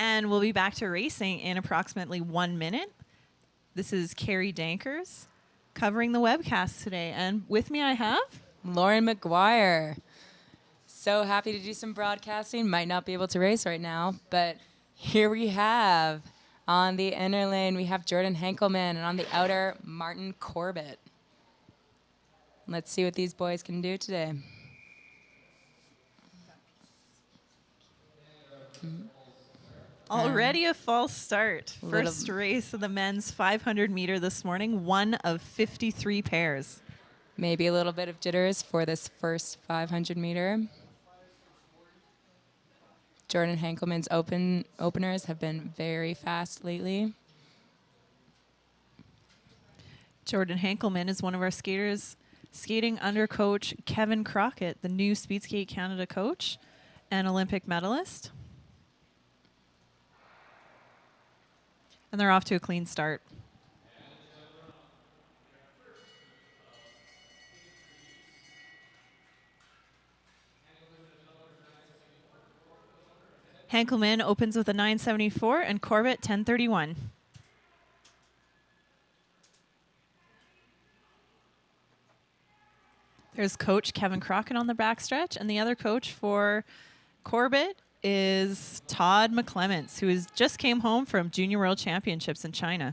And we'll be back to racing in approximately 1 minute. This is Carrie Dankers covering the webcast today. And with me I have Lauren McGuire. So happy to do some broadcasting. Might not be able to race right now, but here we have on the inner lane, we have Jordan Henkelman, and on the outer, Martin Corbett. Let's see what these boys can do today. already a false start. First race of the men's 500 meter this morning, one of 53 pairs. Maybe a little bit of jitters for this first 500 meter. Jordan Henkelman's openers have been very fast lately. Jordan Henkelman is one of our skaters skating under coach Kevin Crockett, the new Speed Skate Canada coach and Olympic medalist. And they're off to a clean start. Henkelman opens with a 974 and Corbett 1031. There's coach Kevin Crockett on the backstretch, and the other coach for Corbett is Todd McClements, who just came home from Junior World Championships in China.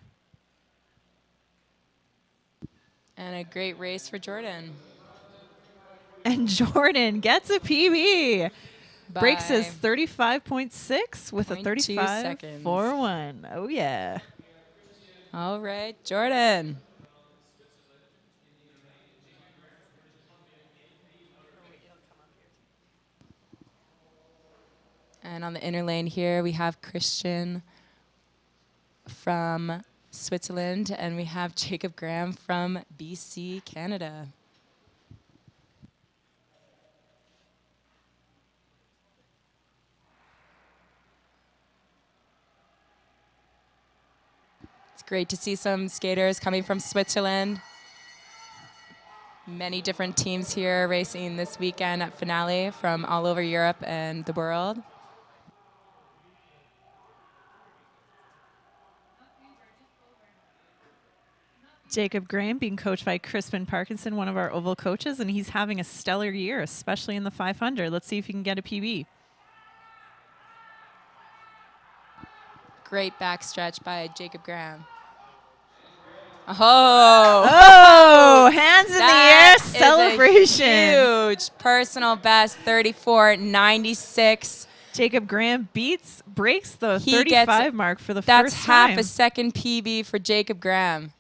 And a great race for Jordan. And Jordan gets a PB. Breaks his 35.6 with a 35.41. Oh, yeah. All right, Jordan. And on the inner lane here, we have Christian from Switzerland, and we have Jacob Graham from BC, Canada. It's great to see some skaters coming from Switzerland. Many different teams here racing this weekend at Finale from all over Europe and the world. Jacob Graham being coached by Crispin Parkinson, one of our oval coaches, and he's having a stellar year, especially in the 500. Let's see if he can get a PB. Great backstretch by Jacob Graham. Oh! Oh! Hands in the air celebration. Huge personal best, 34.96. Jacob Graham breaks the 35 mark for the first time. That's half a second PB for Jacob Graham.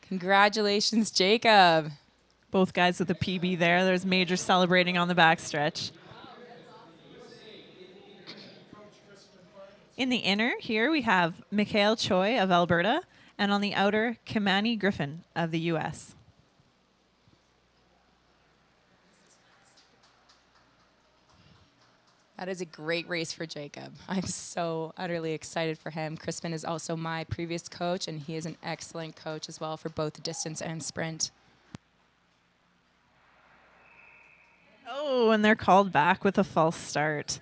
Congratulations, Jacob. Both guys with a PB there. There's major celebrating on the backstretch. In the inner, here we have Mikhail Choi of Alberta, and on the outer, Kimani Griffin of the U.S. That is a great race for Jacob. I'm so utterly excited for him. Crispin is also my previous coach, and he is an excellent coach as well for both distance and sprint. Oh, and they're called back with a false start.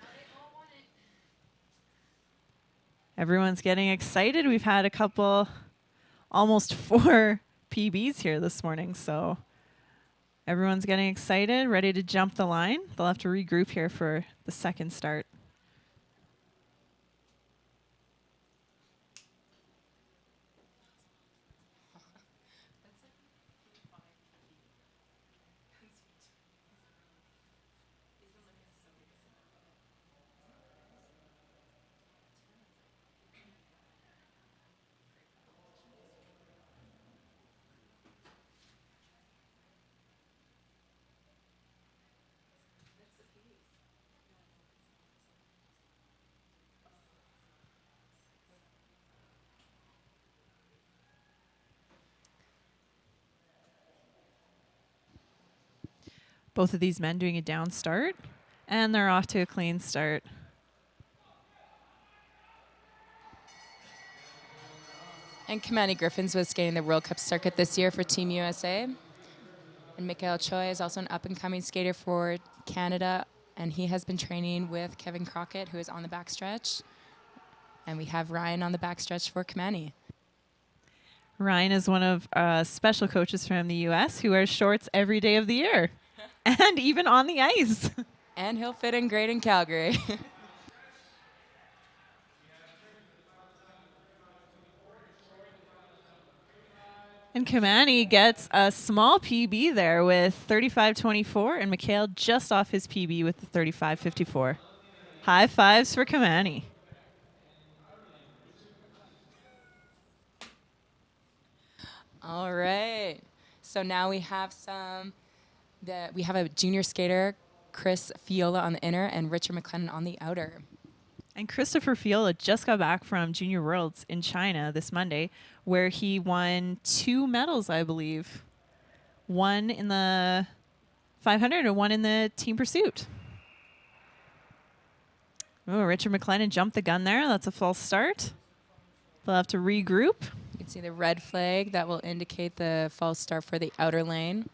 Everyone's getting excited. We've had a couple, almost 4 PBs here this morning, so everyone's getting excited, ready to jump the line. They'll have to regroup here for the second start. Both of these men doing a down start, and they're off to a clean start. And Kimani Griffins was skating the World Cup circuit this year for Team USA. And Mikhail Choi is also an up-and-coming skater for Canada, and he has been training with Kevin Crockett, who is on the backstretch. And we have Ryan on the backstretch for Kamani. Ryan is one of special coaches from the U.S. who wears shorts every day of the year, and even on the ice. And he'll fit in great in Calgary. And Kamani gets a small PB there with 35.24, and Mikhail just off his PB with the 35.54. High fives for Kamani. All right. So now we have we have a junior skater, Chris Fiola on the inner and Richard McLennan on the outer. And Christopher Fiola just got back from Junior Worlds in China this Monday, where he won 2 medals, I believe. One in the 500 and one in the team pursuit. Oh, Richard McLennan jumped the gun there. That's a false start. They'll have to regroup. You can see the red flag that will indicate the false start for the outer lane.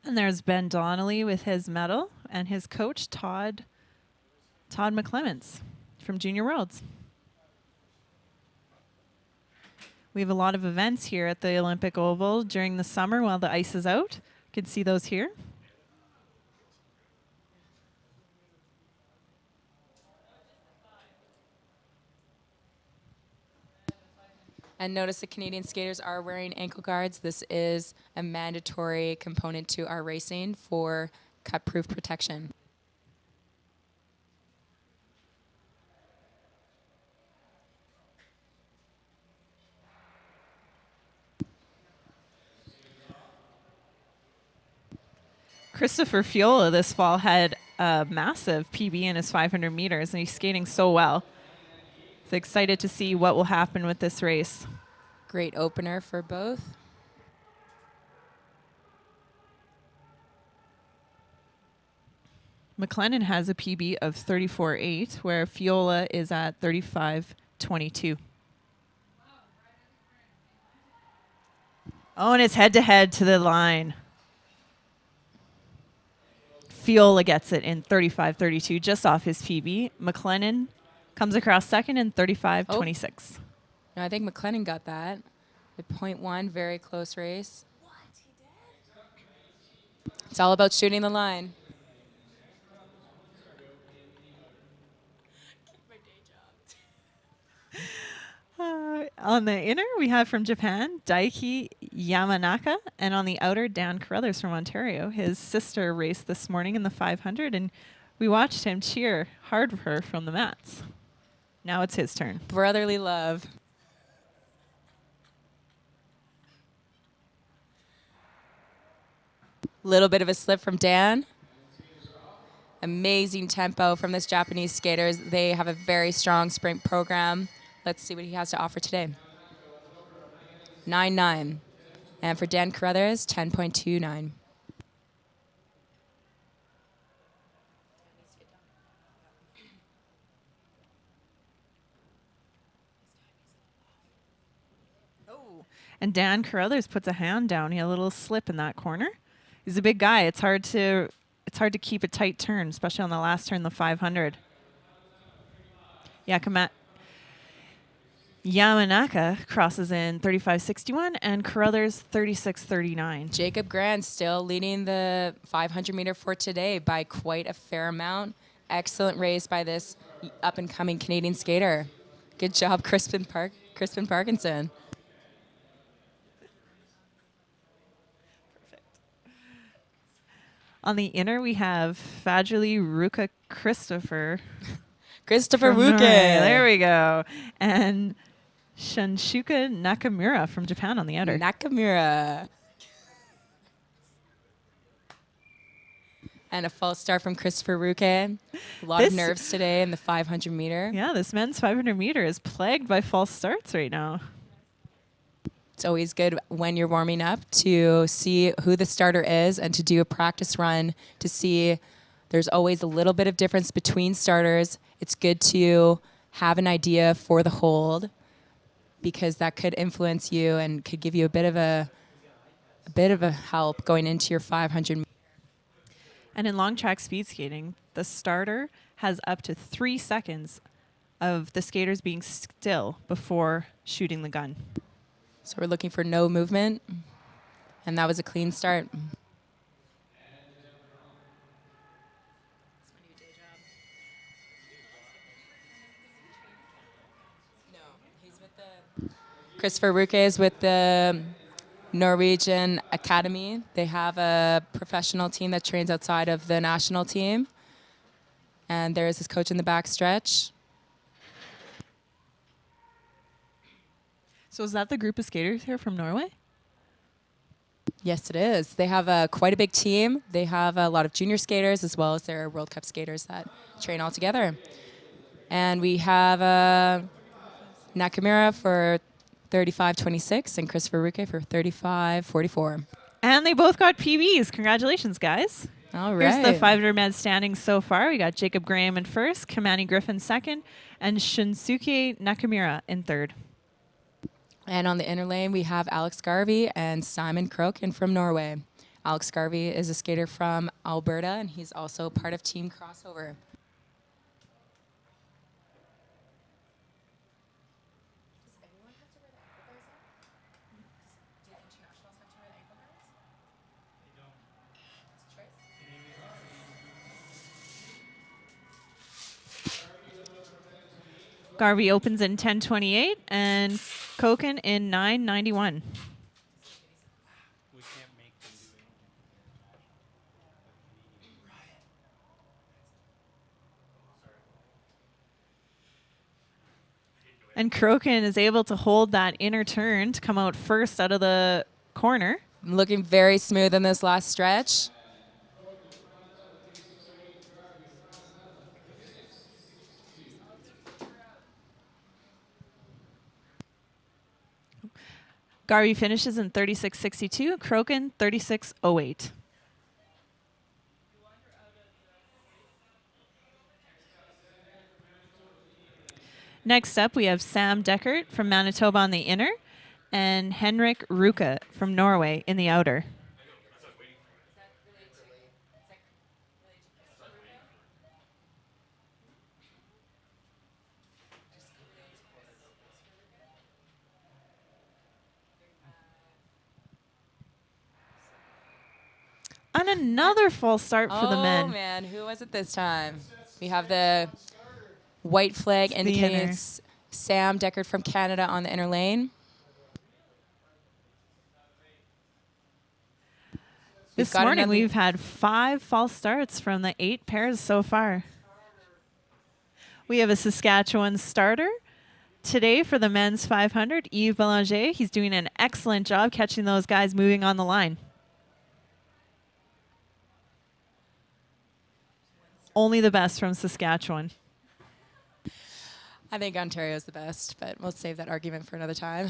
And there's Ben Donnelly with his medal and his coach, Todd McClements from Junior Worlds. We have a lot of events here at the Olympic Oval during the summer while the ice is out. You can see those here. And notice the Canadian skaters are wearing ankle guards. This is a mandatory component to our racing for cut-proof protection. Christopher Fiola this fall had a massive PB in his 500 meters, and he's skating so well. So excited to see what will happen with this race. Great opener for both. McLennan has a PB of 34.8, where Fiola is at 35.22. Oh, and it's head-to-head to the line. Fiola gets it in 35.32, just off his PB. McLennan comes across second in 35.26. No, I think McLennan got that. At 0.1, very close race. What? He did? It's all about shooting the line. On the inner, we have from Japan, Daiki Yamanaka, and on the outer, Dan Carruthers from Ontario. His sister raced this morning in the 500, and we watched him cheer hard for her from the mats. Now it's his turn. Brotherly love. Little bit of a slip from Dan. Amazing tempo from this Japanese skaters. They have a very strong sprint program. Let's see what he has to offer today. 9.9. And for Dan Carruthers, 10.29. And Dan Carruthers puts a hand down. He had a little slip in that corner. He's a big guy. It's hard to keep a tight turn, especially on the last turn, the 500. Yamanaka crosses in 35.61 and Carruthers 36.39. Jacob Grant still leading the 500-meter for today by quite a fair amount. Excellent race by this up-and-coming Canadian skater. Good job, Crispin Parkinson. On the inner, we have Fajali Ruka Christopher Ruke. There we go. And Shunshuka Nakamura from Japan on the outer. Nakamura. And a false start from Christopher Ruke. A lot of nerves today in the 500 meter. Yeah, this men's 500 meter is plagued by false starts right now. It's always good when you're warming up to see who the starter is and to do a practice run to see there's always a little bit of difference between starters. It's good to have an idea for the hold because that could influence you and could give you a bit of a a bit of a help going into your 500. And in long track speed skating, the starter has up to 3 seconds of the skaters being still before shooting the gun. So we're looking for no movement, and that was a clean start. Christopher Ruke is with the Norwegian Academy. They have a professional team that trains outside of the national team. And there is his coach in the back stretch. So is that the group of skaters here from Norway? Yes, it is. They have quite a big team. They have a lot of junior skaters as well as their World Cup skaters that train all together. And we have Nakamura for 35.26 and Christopher Ruke for 35.44. And they both got PBs. Congratulations, guys. All right. Here's the 500 men standings so far. We got Jacob Graham in first, Kamani Griffin second, and Shunsuke Nakamura in third. And on the inner lane, we have Alex Garvey and Simon Kroken from Norway. Alex Garvey is a skater from Alberta, and he's also part of Team Crossover. Garvey opens in 10:28 and Koken in 9:91. And Kroken is able to hold that inner turn to come out first out of the corner. Looking very smooth in this last stretch. Garvey finishes in 36.62, Kroken 36.08. Next up, we have Sam Deckert from Manitoba on the inner and Henrik Ruka from Norway in the outer. And another full start for the men. Oh, man. Who was it this time? We have the white flag indicating it's Sam Deckard from Canada on the inner lane. This morning, we've had 5 false starts from the 8 pairs so far. We have a Saskatchewan starter. Today for the men's 500, Yves Belanger. He's doing an excellent job catching those guys moving on the line. Only the best from Saskatchewan. I think Ontario's the best, but we'll save that argument for another time.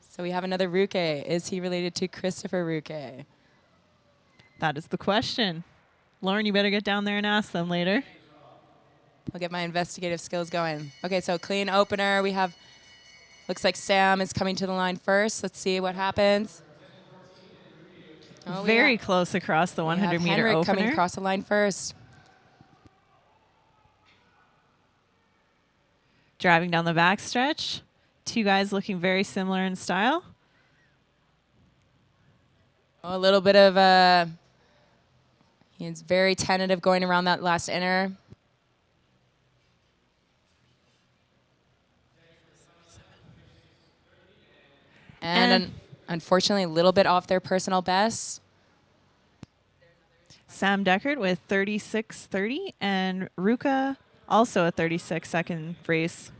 So we have another Ruke. Is he related to Christopher Ruke? That is the question. Lauren, you better get down there and ask them later. I'll get my investigative skills going. Okay, so clean opener. We have, looks like Sam is coming to the line first. Let's see what happens. Oh, very close across the 100-meter opener. Coming across the line first. Driving down the backstretch. 2 guys looking very similar in style. Oh, a little bit of he's very tentative going around that last inner. And unfortunately, a little bit off their personal best. Sam Deckard with 36.30 and Ruka also a 36-second race.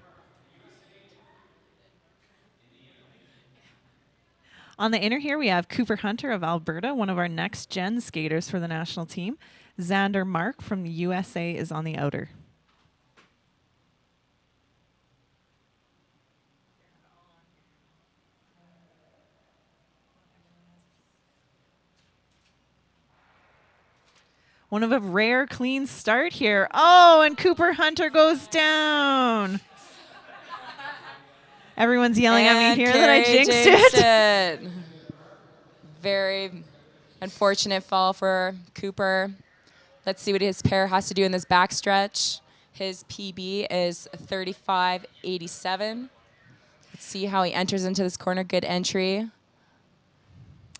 On the inner here, we have Cooper Hunter of Alberta, one of our next-gen skaters for the national team. Xander Mark from the USA is on the outer. One of a rare clean start here. Oh, and Cooper Hunter goes down. Everyone's yelling at me And here that I Carrie jinxed it. it. Very unfortunate fall for Cooper. Let's see what his pair has to do in this backstretch. His PB is 35.87. Let's see how he enters into this corner. Good entry.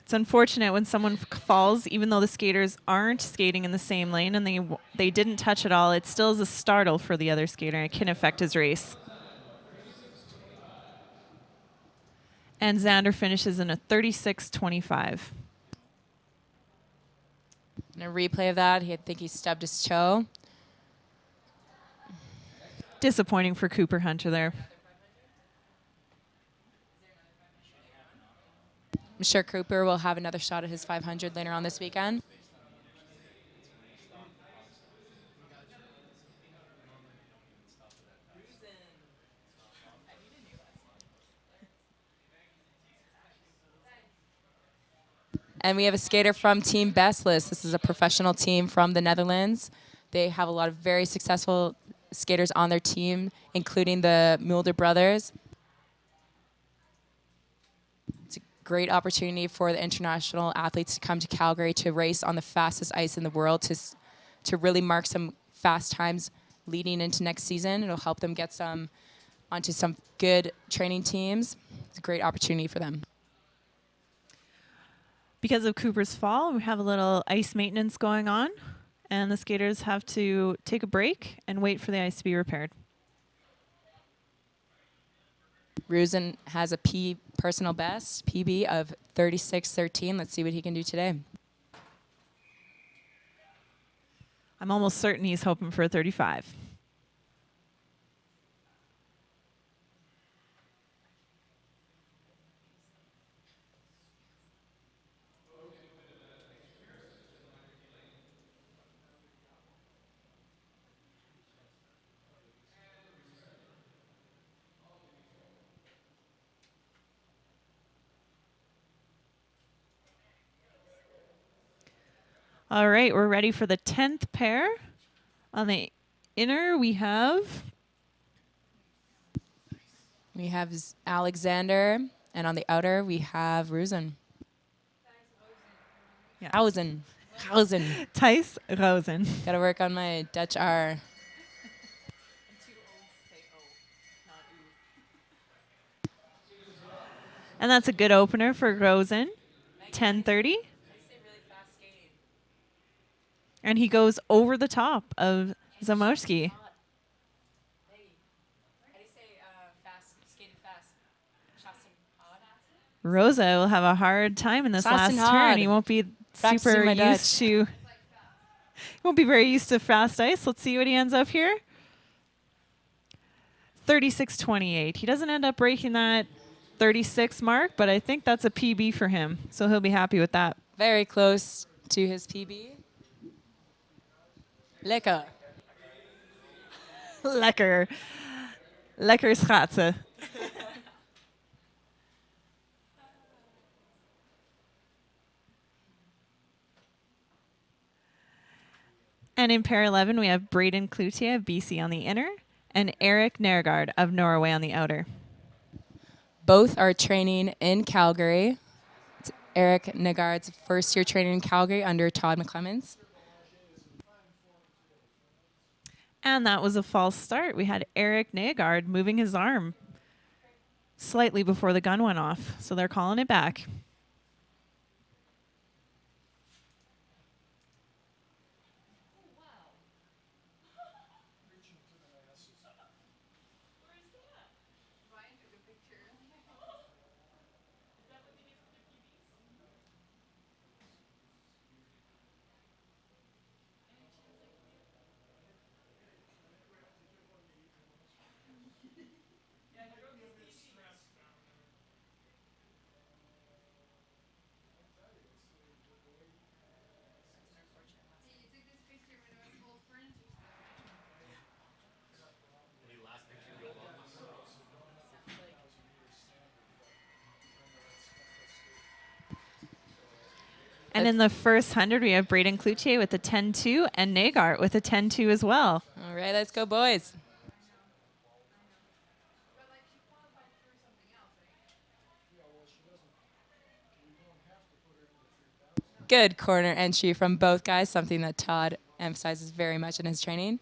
It's unfortunate when someone falls, even though the skaters aren't skating in the same lane and they didn't touch at all. It still is a startle for the other skater, and it can affect his race. And Xander finishes in a 36.25. And a replay of that, I think he stubbed his toe. Disappointing for Cooper Hunter there. I'm sure Cooper will have another shot at his 500 later on this weekend. And we have a skater from Team Bestless. This is a professional team from the Netherlands. They have a lot of very successful skaters on their team, including the Mulder brothers. It's a great opportunity for the international athletes to come to Calgary to race on the fastest ice in the world, to really mark some fast times leading into next season. It'll help them get onto some good training teams. It's a great opportunity for them. Because of Cooper's fall, we have a little ice maintenance going on, and the skaters have to take a break and wait for the ice to be repaired. Rusin has a personal best, PB, of 36.13. Let's see what he can do today. I'm almost certain he's hoping for a 35. All right, we're ready for the 10th pair. On the inner, we have Alexander, and on the outer, we have Rusin. Yeah. Hausen. Thijs Rosen. Got to work on my Dutch R. And that's a good opener for Rosen. 10:30. And he goes over the top of Zamoyski. Rosa will have a hard time in this last turn. He won't be super used to. He won't be very used to fast ice. Let's see what he ends up here. 36.28. He doesn't end up breaking that 36 mark, but I think that's a PB for him, so he'll be happy with that. Very close to his PB. Lekker. Lekker. Lekker schaatsen. And in pair 11, we have Braden Cloutier of BC on the inner and Eric Nergard of Norway on the outer. Both are training in Calgary. It's Eric Nergard's first year training in Calgary under Todd McClemens. And that was a false start. We had Eric Nergard moving his arm slightly before the gun went off, so they're calling it back. And in the first 100, we have Braden Cloutier with a 10-2 and Nergard with a 10-2 as well. All right, let's go, boys. Good corner entry from both guys, something that Todd emphasizes very much in his training.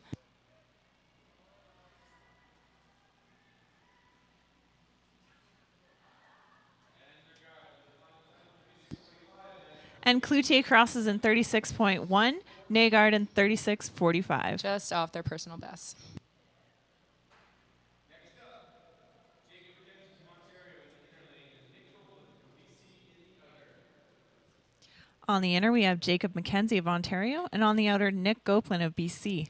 And Cloutier crosses in 36.1, Nagard in 36.45. Just off their personal bests. On the inner, we have Jacob McKenzie of Ontario, and on the outer, Nick Goplin of BC.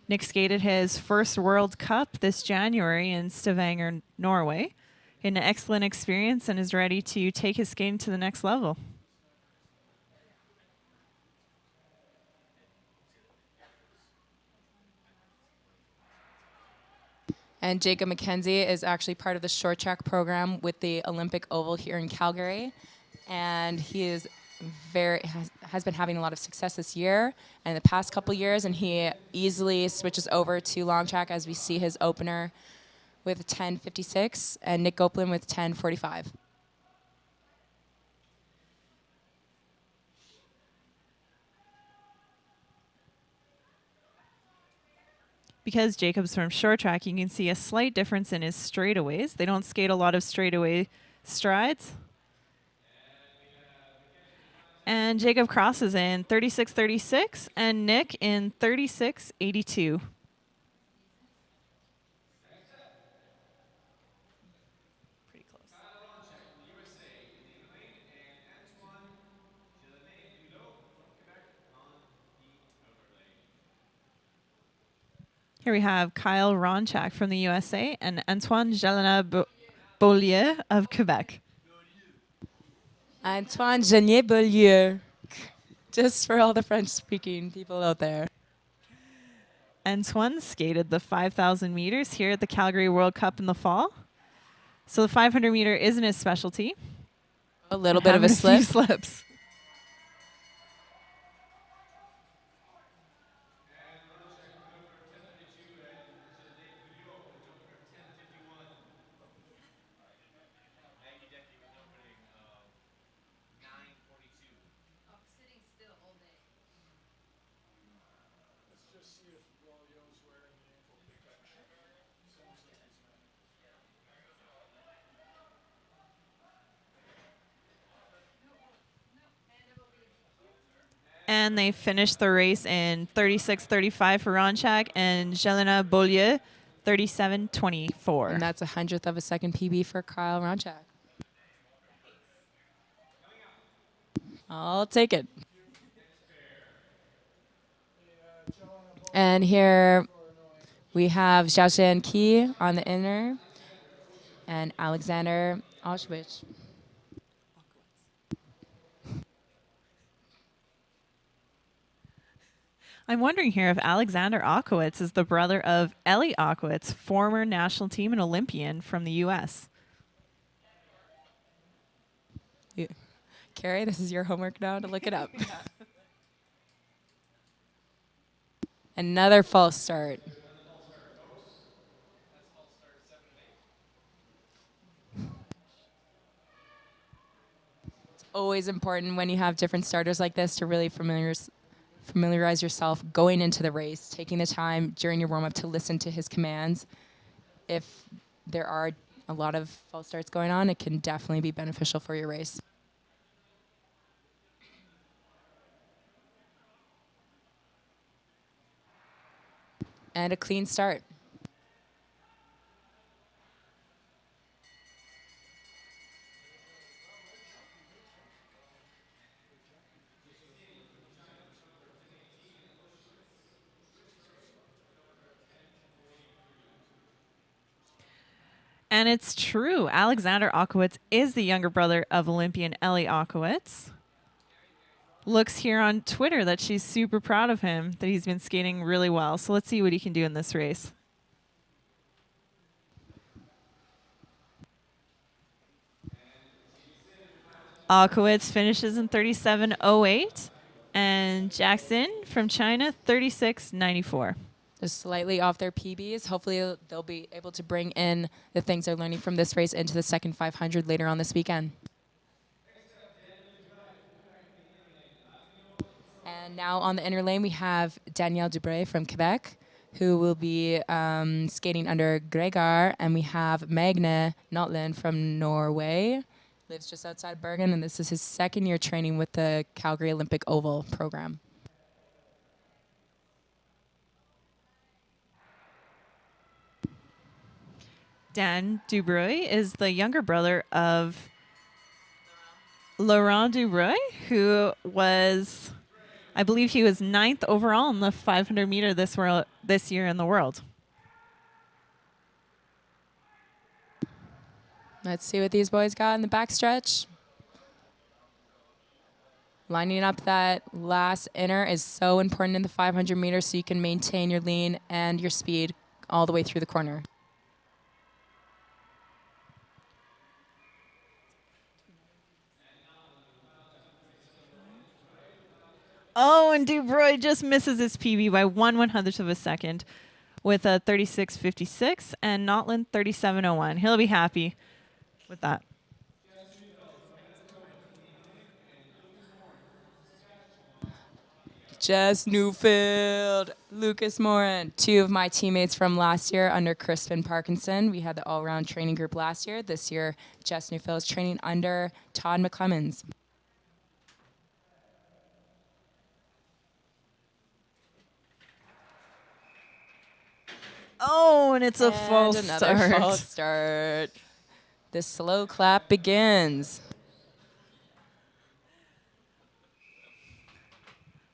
Nick skated his first World Cup this January in Stavanger, Norway. He had an excellent experience and is ready to take his skating to the next level. And Jacob McKenzie is actually part of the short track program with the Olympic Oval here in Calgary. And he is has been having a lot of success this year and the past couple years, and he easily switches over to long track as we see his opener with 10:56 and Nick Goplin with 10:45. Because Jacob's from short track, you can see a slight difference in his straightaways. They don't skate a lot of straightaway strides. And Jacob crosses in 36.36 and Nick in 36.82. Pretty close. Here we have Kyle Ronchak from the USA and Antoine Jalana-Beaulieu of Quebec. Antoine Jalana-Beaulieu, just for all the French-speaking people out there. Antoine skated the 5,000 meters here at the Calgary World Cup in the fall. So the 500 meter isn't his specialty. A little bit of a few slip. Slips. And they finished the race in 36.35 for Ronchak and Jalana-Beaulieu 37.24. And that's a 100th of a second PB for Kyle Ronchak. I'll take it. And here we have Xiaoshan Qi on the inner and Alexander Auschwitz. I'm wondering here if Alexander Akowitz is the brother of Ellie Akowitz, former national team and Olympian from the U.S. Yeah. Carrie, this is your homework now to look it up. Another false start. It's always important when you have different starters like this to really familiarize yourself going into the race, taking the time during your warm-up to listen to his commands. If there are a lot of false starts going on, it can definitely be beneficial for your race. And a clean start. And it's true. Alexander Akowitz is the younger brother of Olympian Ellie Akowitz. Looks here on Twitter that she's super proud of him, that he's been skating really well. So let's see what he can do in this race. Akowitz finishes in 37.08, and Jackson from China 36.94. Just slightly off their PBs. Hopefully they'll be able to bring in the things they're learning from this race into the second 500 later on this weekend. And now on the inner lane, we have Danielle Dubray from Quebec, who will be skating under Gregor. And we have Magne Notlin from Norway, lives just outside Bergen, and this is his second year training with the Calgary Olympic Oval program. Dan Dubroy is the younger brother of Laurent Dubroy, who was, I believe he was 9th overall in the 500 meter this year in the world. Let's see what these boys got in the backstretch. Lining up that last inner is so important in the 500 meters so you can maintain your lean and your speed all the way through the corner. Oh, and Dubroy just misses his PB by 1/100th of a second with a 36.56 and Notlin 37.01. He'll be happy with that. Jess Newfield, Lucas Morin, two of my teammates from last year under Crispin Parkinson. We had the all-round training group last year. This year, Jess Newfield is training under Todd McClemens. Oh, and it's a false another start. false start. The slow clap begins.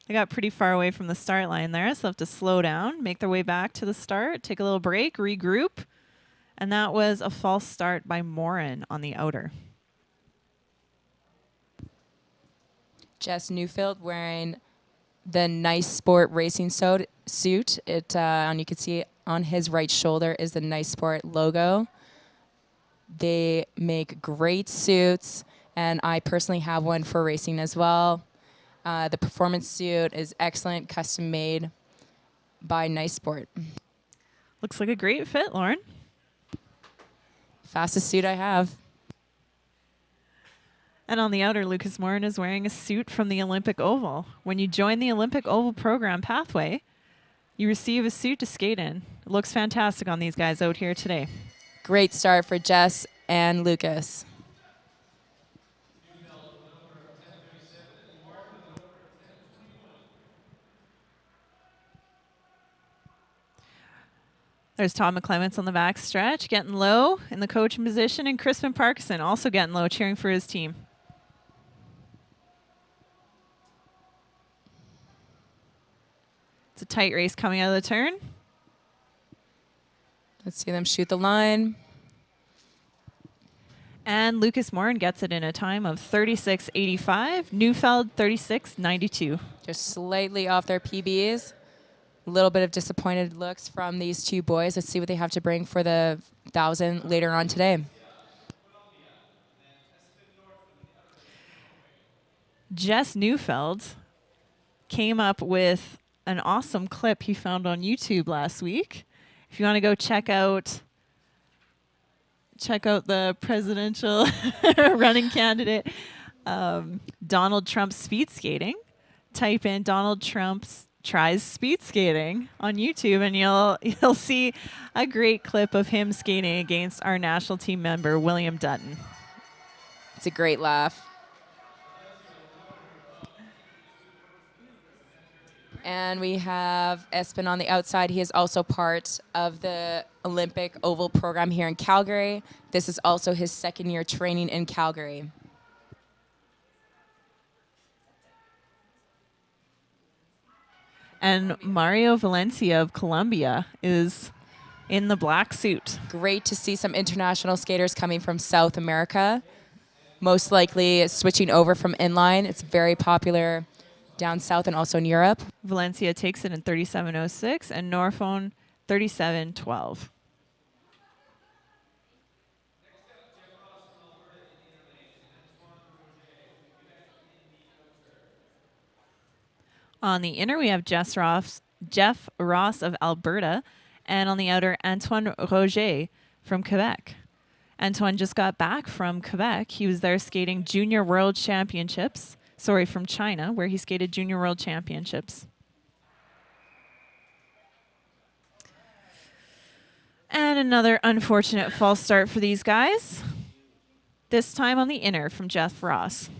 They got pretty far away from the start line there, so they'll have to slow down, make their way back to the start, take a little break, regroup. And that was a false start by Morin on the outer. Jess Newfield wearing the Nice Sport racing suit. And you can see on his right shoulder is the Nice Sport logo. They make great suits, and I personally have one for racing as well. The performance suit is excellent, custom made by Nice Sport. Looks like a great fit, Lauren. Fastest suit I have. And on the outer, Lucas Morin is wearing a suit from the Olympic Oval. When you join the Olympic Oval program pathway, you receive a suit to skate in. It looks fantastic on these guys out here today. Great start for Jess and Lucas. There's Todd McClements on the back stretch, getting low in the coaching position, and Crispin Parkinson also getting low, cheering for his team. It's a tight race coming out of the turn. Let's see them shoot the line. And Lucas Morin gets it in a time of 36.85. Neufeld 36.92. Just slightly off their PBs. A little bit of disappointed looks from these two boys. Let's see what they have to bring for the 1,000 later on today. Jess Neufeld came up with an awesome clip he found on YouTube last week. If you want to go check out the presidential running candidate, Donald Trump's speed skating, type in Donald Trump's tries speed skating on YouTube, and you'll see a great clip of him skating against our national team member, William Dutton. It's a great laugh. And we have Espen on the outside. He is also part of the Olympic Oval program here in Calgary. This is also his second year training in Calgary. And Mario Valencia of Colombia is in the black suit. Great to see some international skaters coming from South America, most likely switching over from inline. It's very popular down south and also in Europe. Valencia takes it in 37.06 and Norfone 37.12. On the inner, we have Jeff Ross of Alberta, and on the outer, Antoine Roger from Quebec. Antoine just got back from Quebec. He was there skating Junior World Championships, from China, where he skated Junior World Championships. And another unfortunate false start for these guys. This time on the inner from Jeff Ross.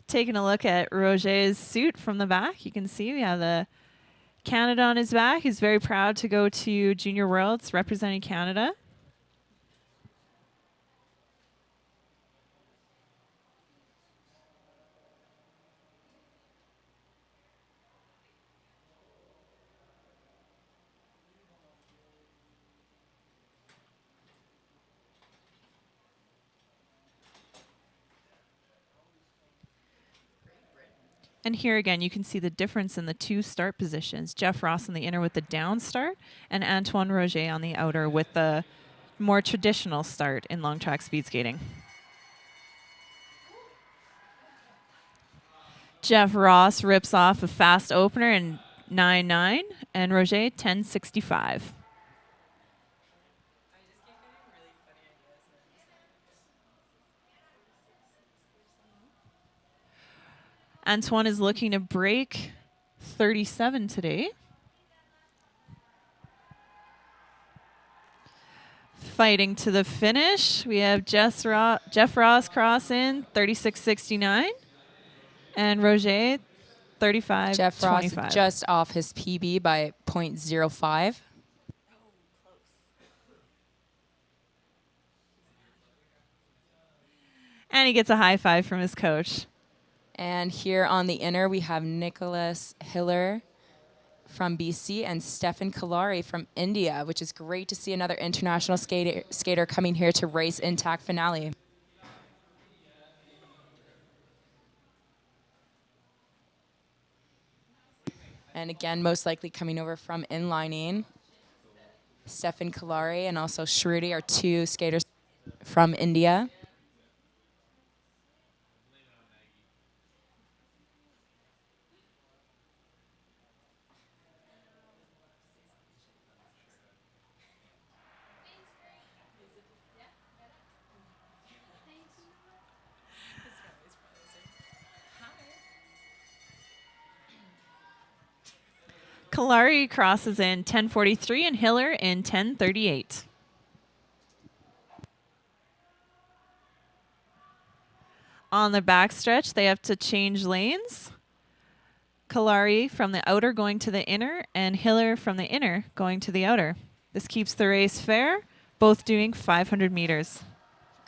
Taking a look at Roger's suit from the back, you can see we have the Canada on his back. He's very proud to go to Junior Worlds representing Canada. And here again, you can see the difference in the two start positions. Jeff Ross on the inner with the down start, and Antoine Roger on the outer with the more traditional start in long track speed skating. Jeff Ross rips off a fast opener in 9.9, and Roger 10.65. Antoine is looking to break 37 today. Fighting to the finish, we have Jeff Ross crossing 36.69, and Roger 35.25. Jeff Ross just off his PB by 0.05. And he gets a high five from his coach. And here on the inner, we have Nicholas Hiller from BC and Stefan Kalari from India, which is great to see another international skater coming here to race in TAC finale. And again, most likely coming over from inlining. Stefan Kalari and also Shruti are two skaters from India. Kalari crosses in 10.43 and Hiller in 10.38. On the backstretch, they have to change lanes. Kalari from the outer going to the inner, and Hiller from the inner going to the outer. This keeps the race fair, both doing 500 meters.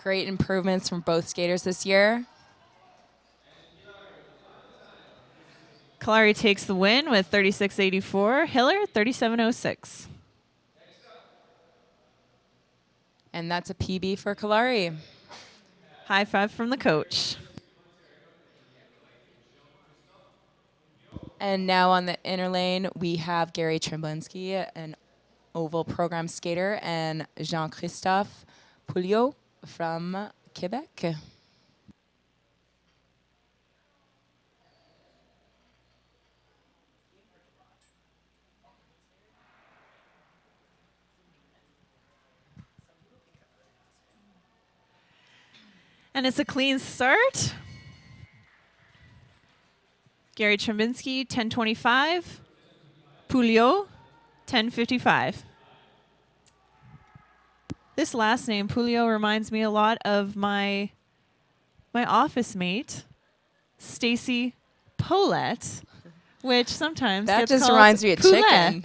Great improvements from both skaters this year. Kalari takes the win with 36.84. Hiller, 37.06. And that's a PB for Kalari. High five from the coach. And now on the inner lane, we have Gary Tremblinski, an oval program skater, and Jean-Christophe Pouliot from Quebec. And it's a clean start. Gary Tremblinski, 10.25. Pouliot, 10.55. This last name, Pouliot, reminds me a lot of my office mate, Stacy Paulette, which sometimes that gets just called reminds me of Poulet. chicken.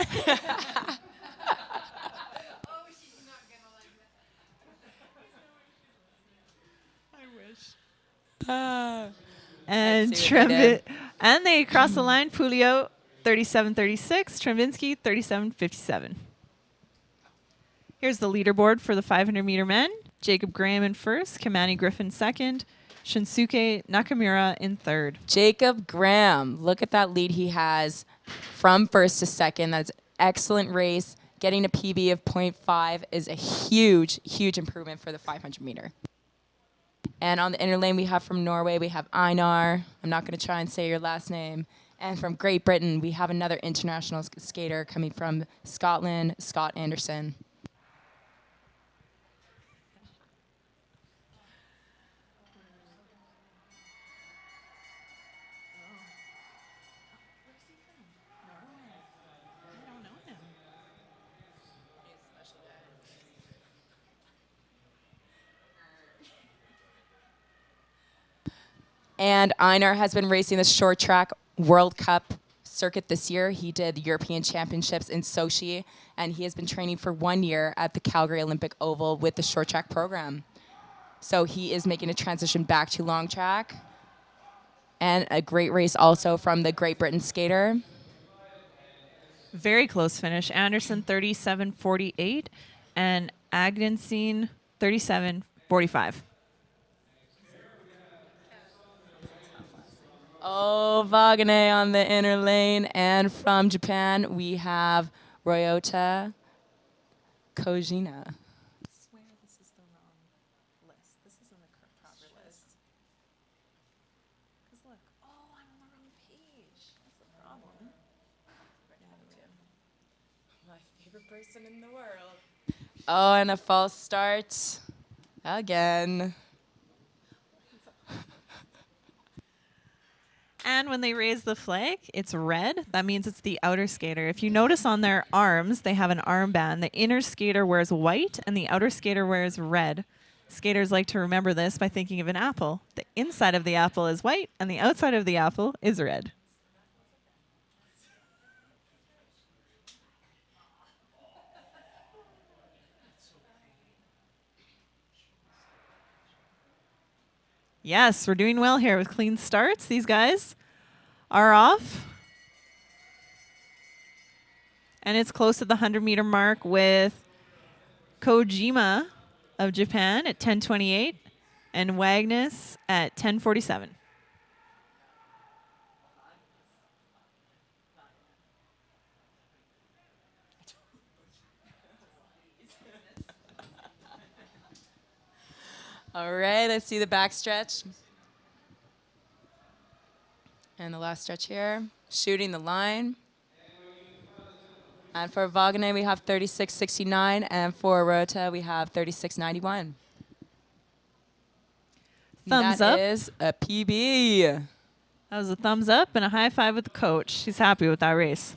And and they cross the line. Pouliot 37.36, Tremblinski 37.57. Here's the leaderboard for the 500-meter men. Jacob Graham in first, Kamani Griffin second, Shinsuke Nakamura in third. Jacob Graham, look at that lead he has from first to second. That's an excellent race. Getting a PB of 0.5 is a huge, huge improvement for the 500-meter. And on the inner lane, we have from Norway, we have Einar. I'm not going to try and say your last name. And from Great Britain, we have another international skater coming from Scotland, Scott Anderson. And Einar has been racing the short track World Cup circuit this year. He did the European Championships in Sochi, and he has been training for 1 year at the Calgary Olympic Oval with the short track program. So he is making a transition back to long track. And a great race also from the Great Britain skater. Very close finish. Anderson 37.48 and Agnesine 37.45. Oh, Wagner on the inner lane. And from Japan, we have Ryota Kojina. I swear this is the wrong list. This isn't the proper list. Because look, oh, I'm on the wrong page. That's the problem. My favorite person in the world. Oh, and a false start again. And when they raise the flag, it's red. That means it's the outer skater. If you notice on their arms, they have an armband. The inner skater wears white and the outer skater wears red. Skaters like to remember this by thinking of an apple. The inside of the apple is white and the outside of the apple is red. Yes, we're doing well here with clean starts. These guys are off. And it's close to the 100-meter mark with Kojima of Japan at 10:28 and Wagnus at 10:47. All right, let's see the back stretch. And the last stretch here, shooting the line. And for Wagner, we have 36.69, and for Rota, we have 36.91. Thumbs that up. That is a PB. That was a thumbs up and a high five with the coach. She's happy with that race.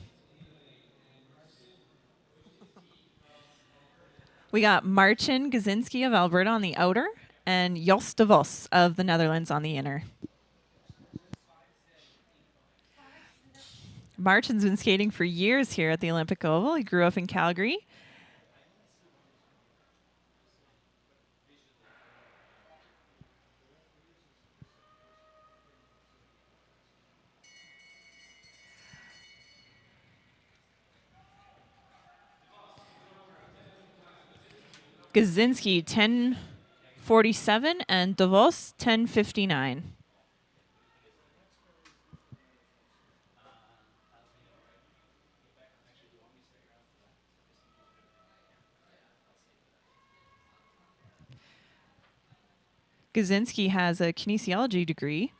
We got Marcin Gazinski of Alberta on the outer and Jos de Vos of the Netherlands on the inner. Marcin's been skating for years here at the Olympic Oval. He grew up in Calgary. Gazinski 10:47 and De Vos 10:59. Gazinski has a kinesiology degree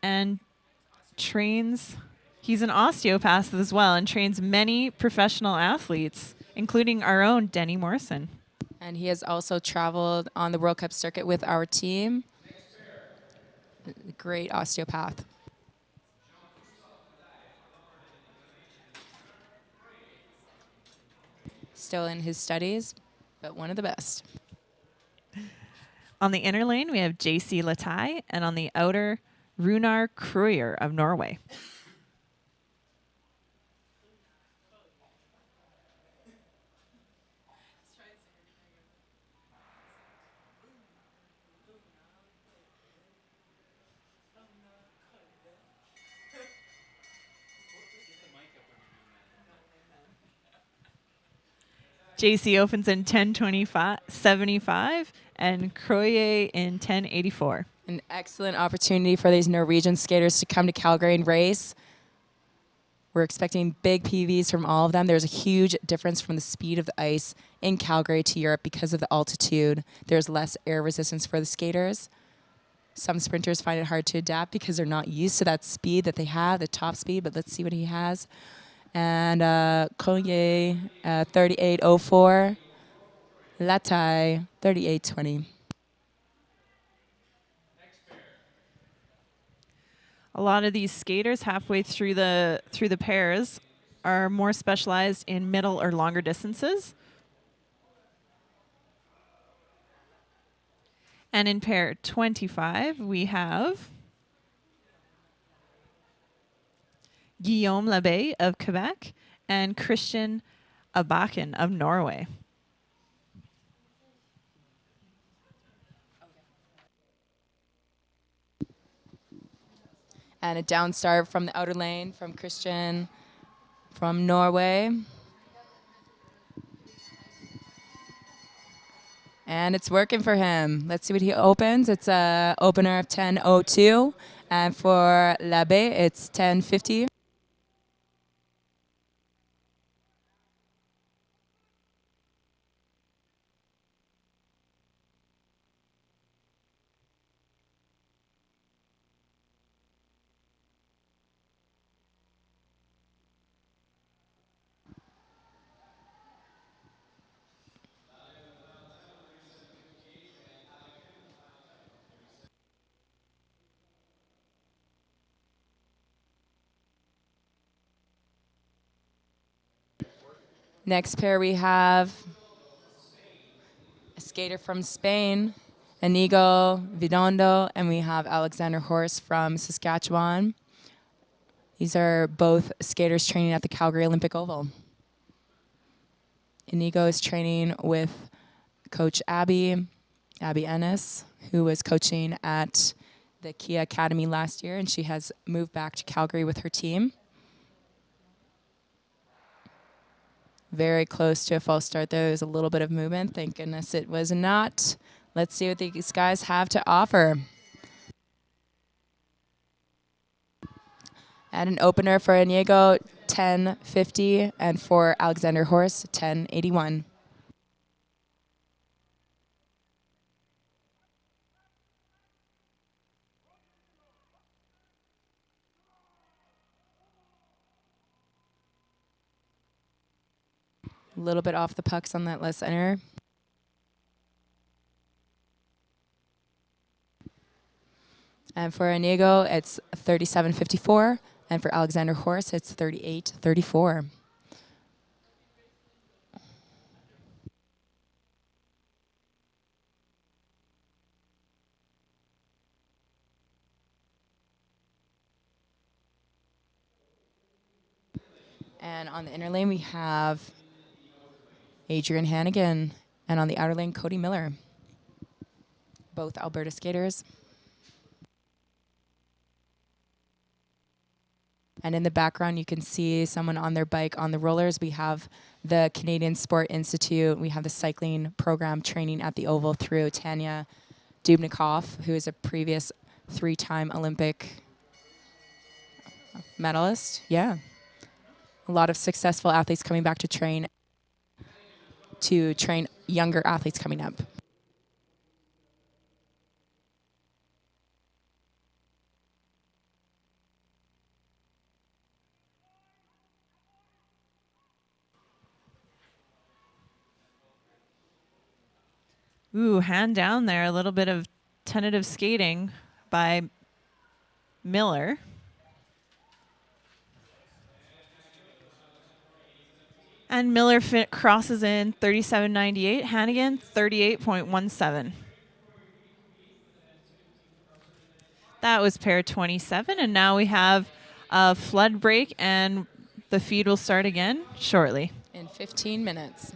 and trains, he's an osteopath as well, and trains many professional athletes, including our own Denny Morrison. And he has also traveled on the World Cup circuit with our team. Great osteopath. Still in his studies, but one of the best. On the inner lane, we have JC Latai, and on the outer, Runar Kruger of Norway. JC opens in 10:75 and Croyer in 10:84. An excellent opportunity for these Norwegian skaters to come to Calgary and race. We're expecting big PVs from all of them. There's a huge difference from the speed of the ice in Calgary to Europe because of the altitude. There's less air resistance for the skaters. Some sprinters find it hard to adapt because they're not used to that speed that they have, the top speed, but let's see what he has. And Collier, 38.04. Latai, 38.20. A lot of these skaters halfway through the pairs are more specialized in middle or longer distances. And in pair 25, we have Guillaume Labbé of Quebec and Christian Abaken of Norway. And a down start from the outer lane from Christian from Norway. And it's working for him. Let's see what he opens. It's a opener of 10.02. And for Labbé, it's 10.50. Next pair we have a skater from Spain, Inigo Vidondo, and we have Alexander Horst from Saskatchewan. These are both skaters training at the Calgary Olympic Oval. Inigo is training with Coach Abby Ennis, who was coaching at the Kia Academy last year, and she has moved back to Calgary with her team. Very close to a false start, though. There's a little bit of movement. Thank goodness it was not. Let's see what these guys have to offer. And an opener for Inigo, 10.50, and for Alexander Horst, 10.81. A little bit off the pucks on that left center. And for Inigo, it's 37.54. And for Alexander Horst, it's 38.34. And on the inner lane, we have Adrian Hannigan. And on the outer lane, Cody Miller. Both Alberta skaters. And in the background, you can see someone on their bike on the rollers. We have the Canadian Sport Institute. We have the cycling program training at the Oval through Tanya Dubnikov, who is a previous 3-time Olympic medalist. Yeah. A lot of successful athletes coming back to train younger athletes coming up. Ooh, hand down there. A little bit of tentative skating by Miller. And Miller crosses in 37.98. Hannigan, 38.17. That was pair 27. And now we have a flood break, and the feed will start again shortly. In 15 minutes.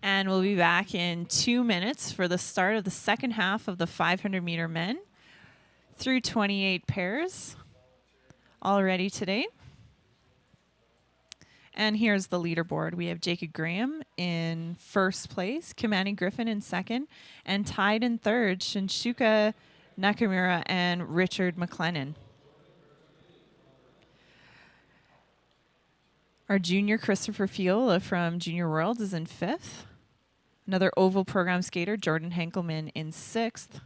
And we'll be back in 2 minutes for the start of the second half of the 500-meter men through 28 pairs already today. And here's the leaderboard. We have Jacob Graham in first place, Kimani Griffin in second, and tied in third, Shinshuka Nakamura and Richard McLennan. Our junior Christopher Fiola from Junior Worlds is in fifth. Another oval program skater, Jordan Henkelman, in sixth.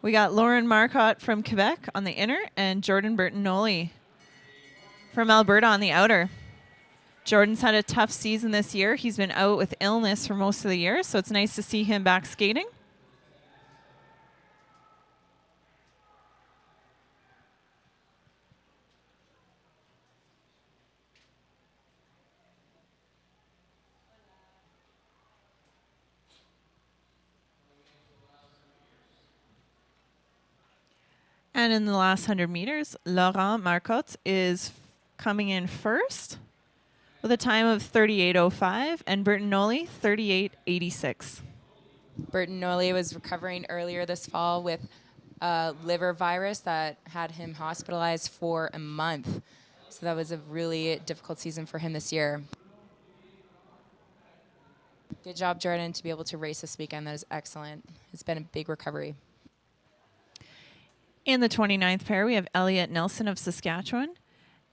We got Lauren Marcotte from Quebec on the inner and Jordan Bertinoli from Alberta on the outer. Jordan's had a tough season this year. He's been out with illness for most of the year, so it's nice to see him back skating. And in the last 100 meters, Laurent Marcotte is coming in first with a time of 38:05 and Bertinoli 38:86. Bertinoli was recovering earlier this fall with a liver virus that had him hospitalized for a month. So that was a really difficult season for him this year. Good job, Jordan, to be able to race this weekend. That is excellent. It's been a big recovery. In the 29th pair, we have Elliot Nelson of Saskatchewan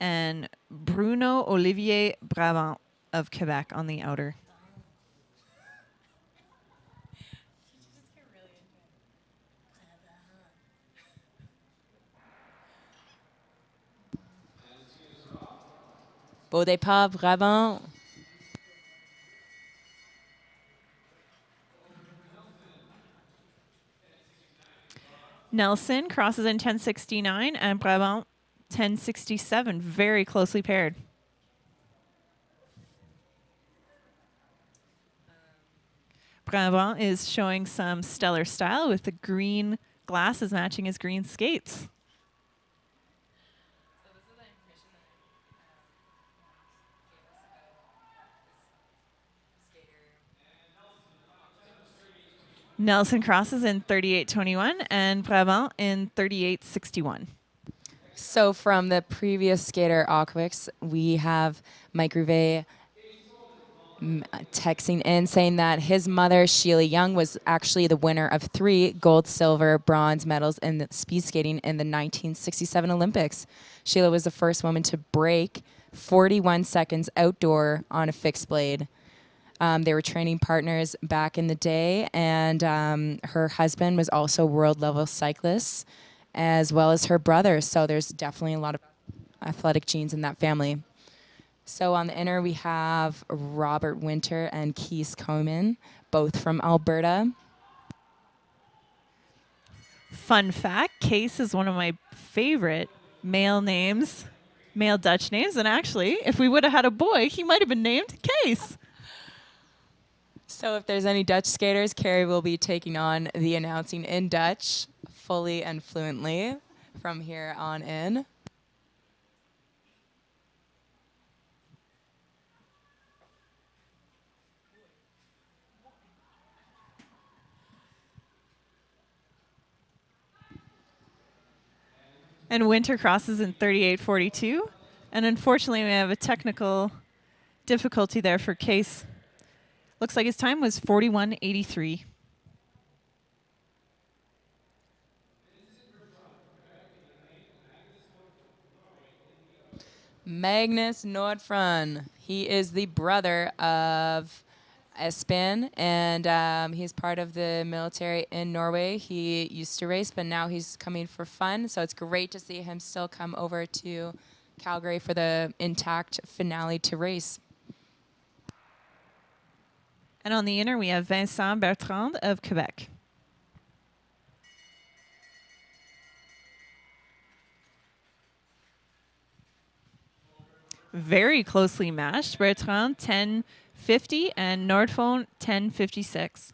and Bruno Olivier Brabant of Quebec on the outer. Beau départ, Brabant. Nelson crosses in 10:69 and Brabant 10:67. Very closely paired. Brabant is showing some stellar style with the green glasses matching his green skates. Nelson crosses in 38:21 and Brabant in 38:61. So from the previous skater, Aquix, we have Mike Rouvet texting in saying that his mother, Sheila Young, was actually the winner of 3 gold, silver, bronze medals in the speed skating in the 1967 Olympics. Sheila was the first woman to break 41 seconds outdoor on a fixed blade. They were training partners back in the day, and her husband was also world-level cyclist, as well as her brother. So there's definitely a lot of athletic genes in that family. So on the inner, we have Robert Winter and Keith Coman, both from Alberta. Fun fact, Case is one of my favorite male names, male Dutch names. And actually, if we would have had a boy, he might have been named Case. So if there's any Dutch skaters, Carrie will be taking on the announcing in Dutch fully and fluently from here on in. And Winter crosses in 38:42. And unfortunately, we have a technical difficulty there for Case. Looks like his time was 41:83. Magnus Nordfrun. He is the brother of Espen, and he's part of the military in Norway. He used to race, but now he's coming for fun. So it's great to see him still come over to Calgary for the intact finale to race. And on the inner, we have Vincent Bertrand of Quebec. Very closely matched. Bertrand 10:50 and Nordphone 10:56.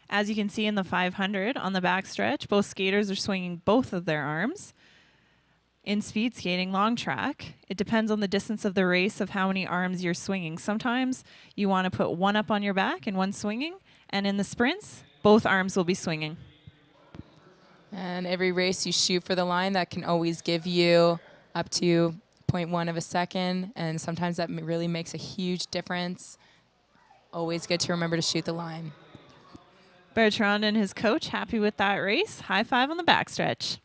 As you can see in the 500 on the backstretch, both skaters are swinging both of their arms. In speed skating, long track, it depends on the distance of the race of how many arms you're swinging. Sometimes you want to put one up on your back and one swinging, and in the sprints, both arms will be swinging. And every race you shoot for the line, that can always give you up to 0.1 of a second, and sometimes that really makes a huge difference. Always good to remember to shoot the line. Bertrand and his coach happy with that race. High five on the backstretch.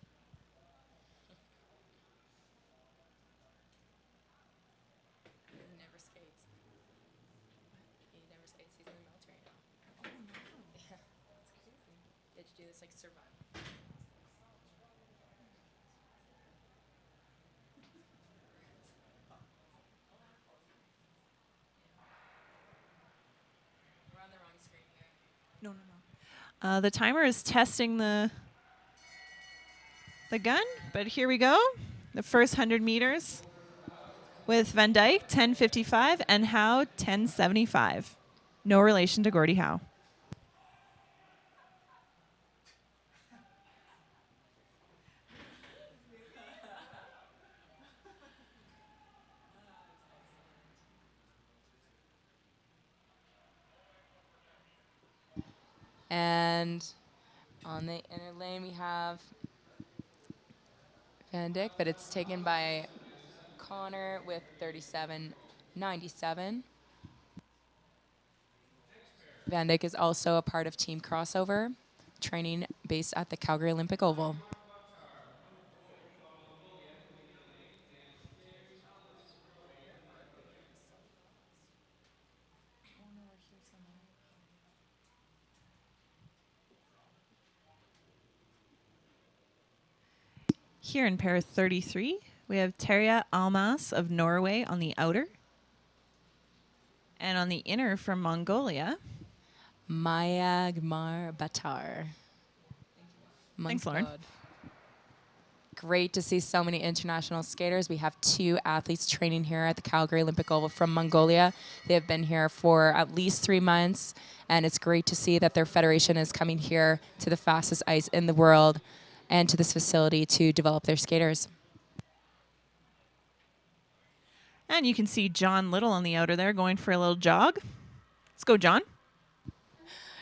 The timer is testing the gun, but here we go. The first 100 meters with Van Dyke, 10:55, and Howe, 10:75. No relation to Gordie Howe. And on the inner lane, we have Van Dyck, but it's taken by Connor with 37.97. Van Dyck is also a part of Team Crossover, training based at the Calgary Olympic Oval. Here in pair 33, we have Terje Almas of Norway on the outer. And on the inner from Mongolia, Mayagmar Batar. Thanks, Lauren. Great to see so many international skaters. We have 2 athletes training here at the Calgary Olympic Oval from Mongolia. They have been here for at least 3 months, and it's great to see that their federation is coming here to the fastest ice in the world and to this facility to develop their skaters. And you can see John Little on the outer there going for a little jog. Let's go, John.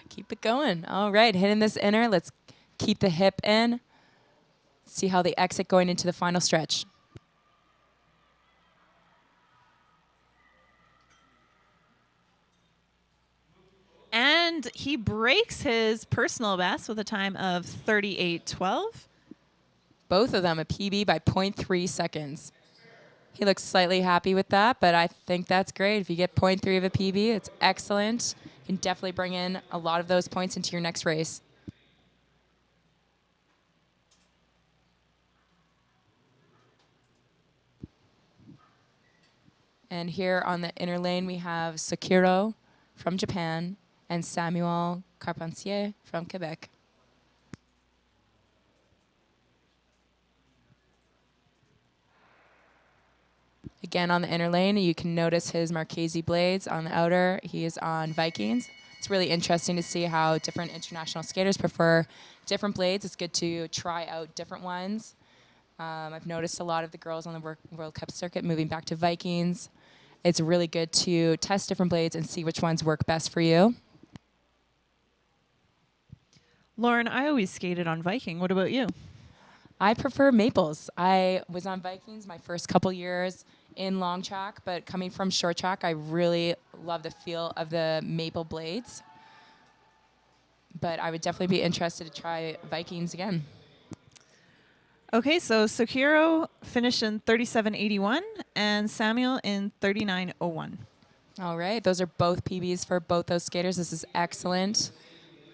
Keep it going. All right, hitting this inner. Let's keep the hip in. See how they exit going into the final stretch. And he breaks his personal best with a time of 38:12. Both of them a PB by 0.3 seconds. He looks slightly happy with that, but I think that's great. If you get 0.3 of a PB, it's excellent. You can definitely bring in a lot of those points into your next race. And here on the inner lane, we have Sakiro from Japan and Samuel Carpentier from Quebec. Again, on the inner lane, you can notice his Marchese blades. On the outer, he is on Vikings. It's really interesting to see how different international skaters prefer different blades. It's good to try out different ones. I've noticed a lot of the girls on the World Cup circuit moving back to Vikings. It's really good to test different blades and see which ones work best for you. Lauren, I always skated on Viking. What about you? I prefer maples. I was on Vikings my first couple years in long track, but coming from short track, I really love the feel of the maple blades. But I would definitely be interested to try Vikings again. Okay, so Sukiro finished in 37.81 and Samuel in 39.01. All right, those are both PBs for both those skaters. This is excellent.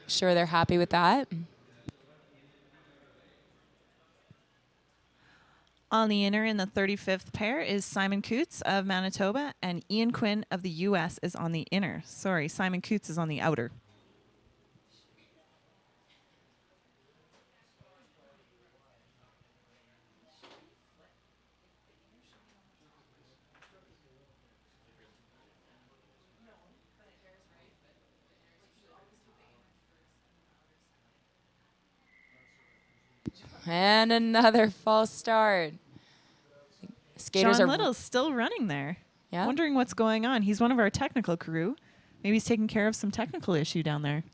Sure, they're happy with that. On the inner in the 35th pair is Simon Coots of Manitoba, and Ian Quinn of the U.S. is on the inner. Sorry, Simon Coots is on the outer. And another false start. Skaters John are Little's still running there. Yeah. Wondering what's going on. He's one of our technical crew. Maybe he's taking care of some technical issue down there.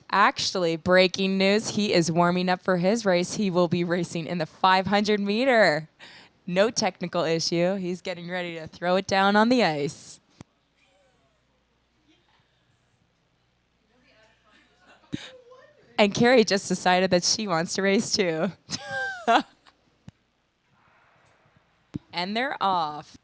Actually, breaking news, he is warming up for his race. He will be racing in the 500 meter. No technical issue. He's getting ready to throw it down on the ice. And Carrie just decided that she wants to race too. And they're off.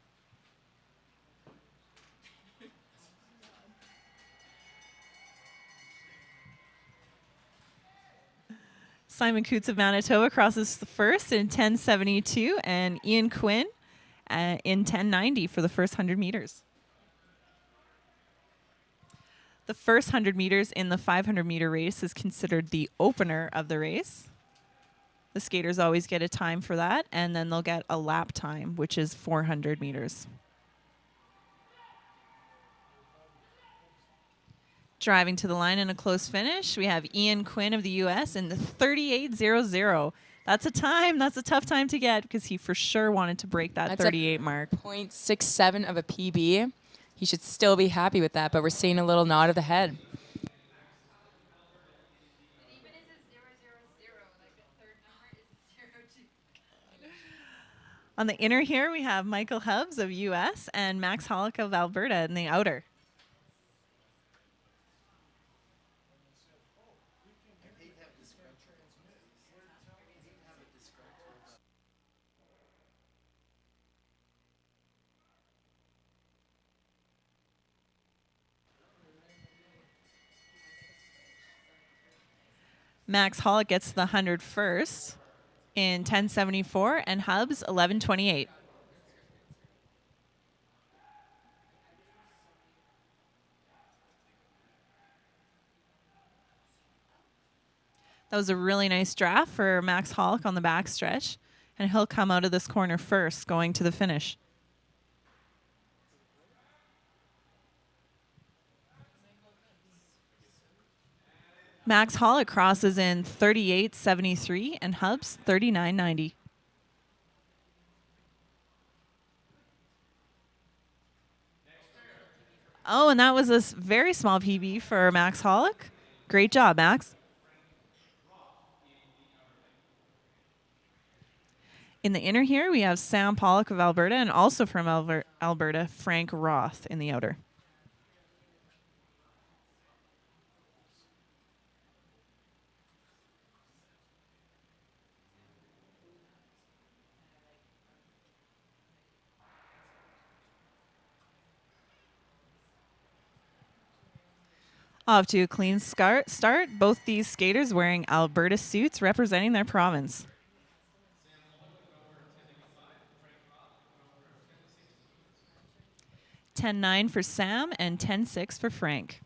Simon Coots of Manitoba crosses the first in 10.72, and Ian Quinn in 10.90 for the first 100 meters. The first 100 meters in the 500 meter race is considered the opener of the race. The skaters always get a time for that, and then they'll get a lap time, which is 400 meters. Driving to the line in a close finish, we have Ian Quinn of the U.S. in the 38.00. That's a time. That's a tough time to get because he for sure wanted to break that 38 mark. 0.67 of a PB. He should still be happy with that, but we're seeing a little nod of the head. On the inner here, we have Michael Hubbs of U.S. and Max Hollick of Alberta in the outer. Max Hollick gets the 100 first in 10.74 and Hubbs 11.28. That was a really nice draft for Max Hollick on the backstretch, and he'll come out of this corner first, going to the finish. Max Hollick crosses in 38.73 and Hubbs 39.90. Oh, and that was a very small PB for Max Hollick. Great job, Max. In the inner here, we have Sam Pollock of Alberta, and also from Alberta, Frank Roth in the outer. Off to a clean start. Both these skaters wearing Alberta suits representing their province. $10.9 for Sam and $10.6 for Frank.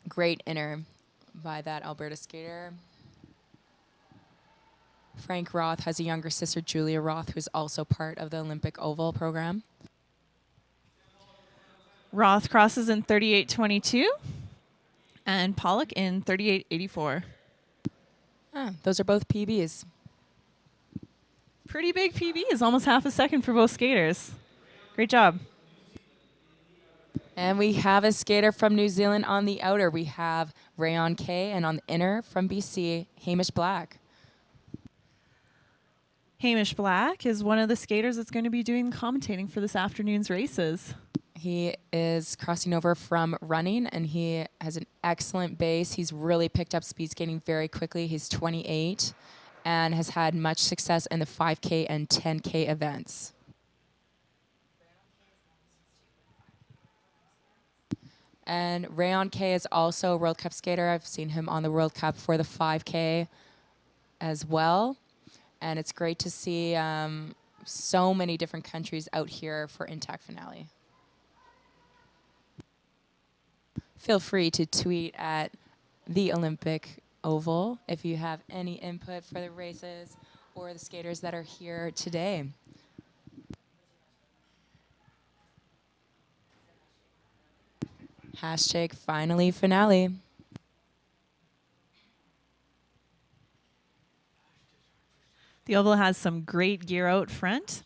Great inner by that Alberta skater. Frank Roth has a younger sister, Julia Roth, who's also part of the Olympic Oval program. Roth crosses in 38.22 and Pollock in 38.84. Those are both PBs. Pretty big PBs, almost half a second for both skaters. Great job. And we have a skater from New Zealand on the outer. We have Rayon Kay, and on the inner from BC, Hamish Black. Hamish Black is one of the skaters that's going to be doing commentating for this afternoon's races. He is crossing over from running, and he has an excellent base. He's really picked up speed skating very quickly. He's 28 and has had much success in the 5K and 10K events. And Rayon K is also a World Cup skater. I've seen him on the World Cup for the 5K as well. And it's great to see so many different countries out here for Intact Finale. Feel free to tweet at the Olympic Oval if you have any input for the races or the skaters that are here today. Hashtag finally finale. The Oval has some great gear out front,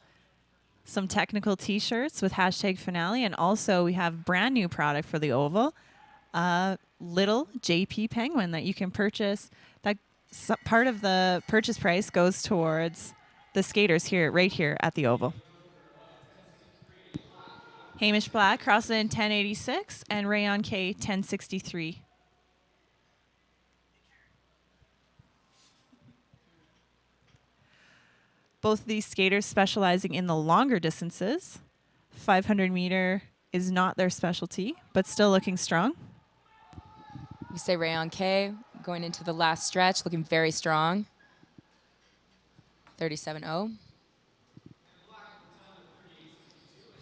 some technical t-shirts with hashtag finale, and also we have brand new product for the Oval, a little JP penguin that you can purchase. That part of the purchase price goes towards the skaters here, right here at the Oval. Hamish Black crosses in 1086 and Rayon K 1063. Both of these skaters specializing in the longer distances. 500 meter is not their specialty, but still looking strong. We say Rayon K going into the last stretch, looking very strong. 37.0.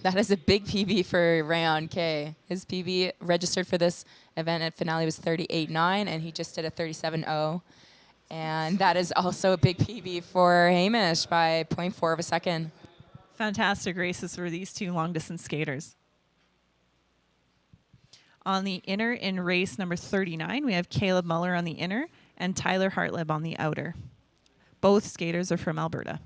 That is a big PB for Rayon K. His PB registered for this event at finale was 38.9, and he just did a 37.0. And that is also a big PB for Hamish by 0.4 of a second. Fantastic races for these two long-distance skaters. On the inner in race number 39, we have Caleb Muller on the inner and Tyler Hartleb on the outer. Both skaters are from Alberta.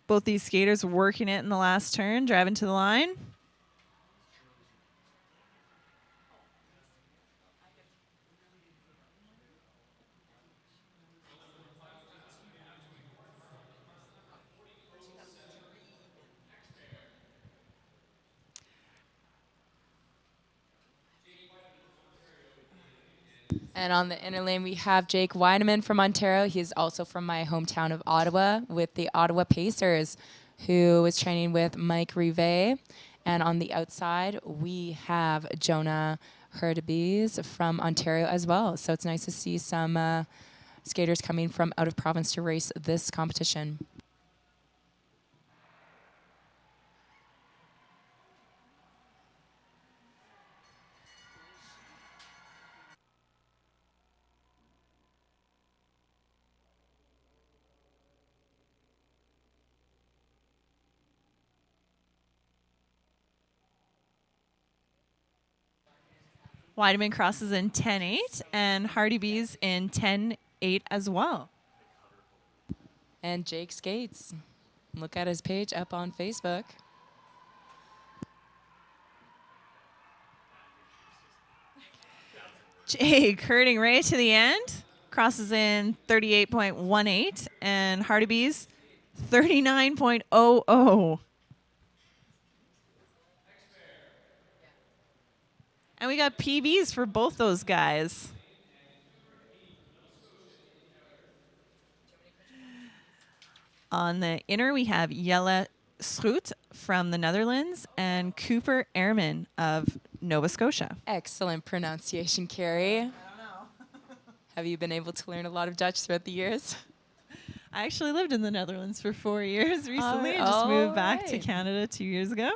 Both these skaters working it in the last turn, driving to the line. And on the inner lane, we have Jake Weideman from Ontario. He's also from my hometown of Ottawa with the Ottawa Pacers, who is training with Mike Rivet. And on the outside, we have Jonah Hurtubise from Ontario as well. So it's nice to see some skaters coming from out of province to race this competition. Weideman crosses in 10.8 and Hardy Bees in 10.8 as well. And Jake skates. Look at his page up on Facebook. Jake hurting right to the end. Crosses in 38.18 and Hardy Bees 39.00. And we got PBs for both those guys. On the inner, we have Jelle Schroet from the Netherlands and Cooper Ehrman of Nova Scotia. Excellent pronunciation, Carrie. I don't know. Have you been able to learn a lot of Dutch throughout the years? I actually lived in the Netherlands for 4 years recently. I just moved back to right. Canada 2 years ago.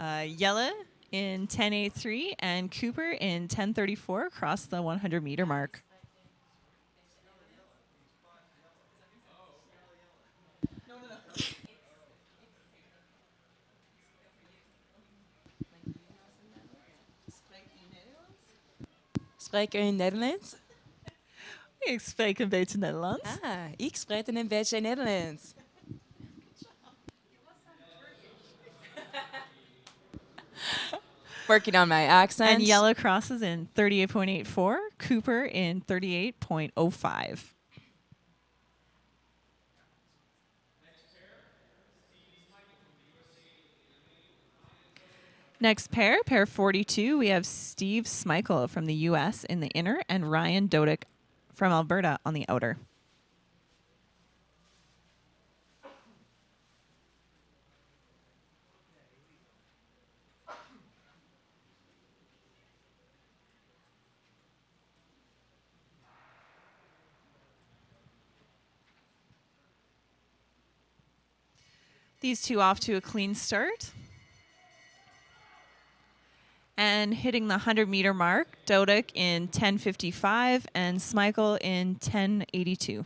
Yella in 10:83 and Cooper in 10:34 across the 100-meter mark. Spreek u Nederlands? Ik spreek een beetje Nederlands. Ah, ik spreek een beetje Nederlands. Working on my accent. And Yella crosses in 38.84, Cooper in 38.05. Next pair, pair 42, we have Steve Smeichel from the U.S. in the inner and Ryan Dodick from Alberta on the outer. These two off to a clean start. And hitting the 100-meter mark, Dodick in 10:55 and Smeichel in 10:82.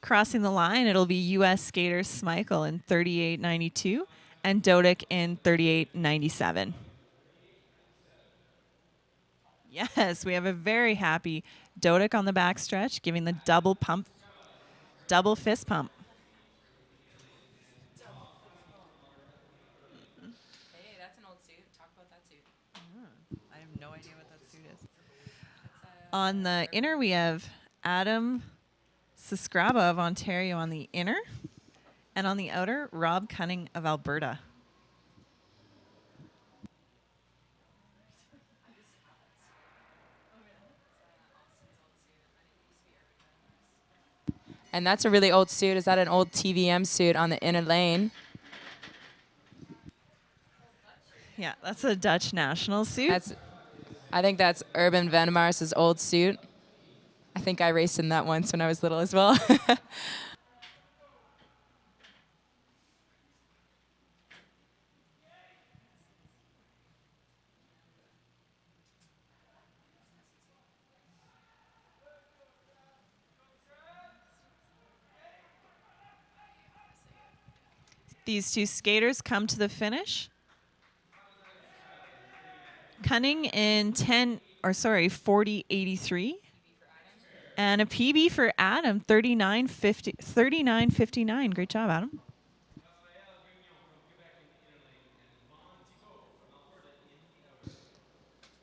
Crossing the line, it'll be U.S. skater Smeichel in 38.92 and Dodick in 38.97. Yes, we have a very happy Dodick on the backstretch, giving the double pump, double fist pump. Hey, that's an old suit. Talk about that suit. I have no idea what that suit is. On the inner, we have Adam Siskraba of Ontario on the inner, and on the outer, Rob Cunning of Alberta. And that's a really old suit. Is that an old TVM suit on the inner lane? Yeah, that's a Dutch national suit. I think that's Urban Van Mars's old suit. I think I raced in that once when I was little as well. These two skaters come to the finish. Cunning in 40.83. And a PB for Adam, 39.59. Great job, Adam.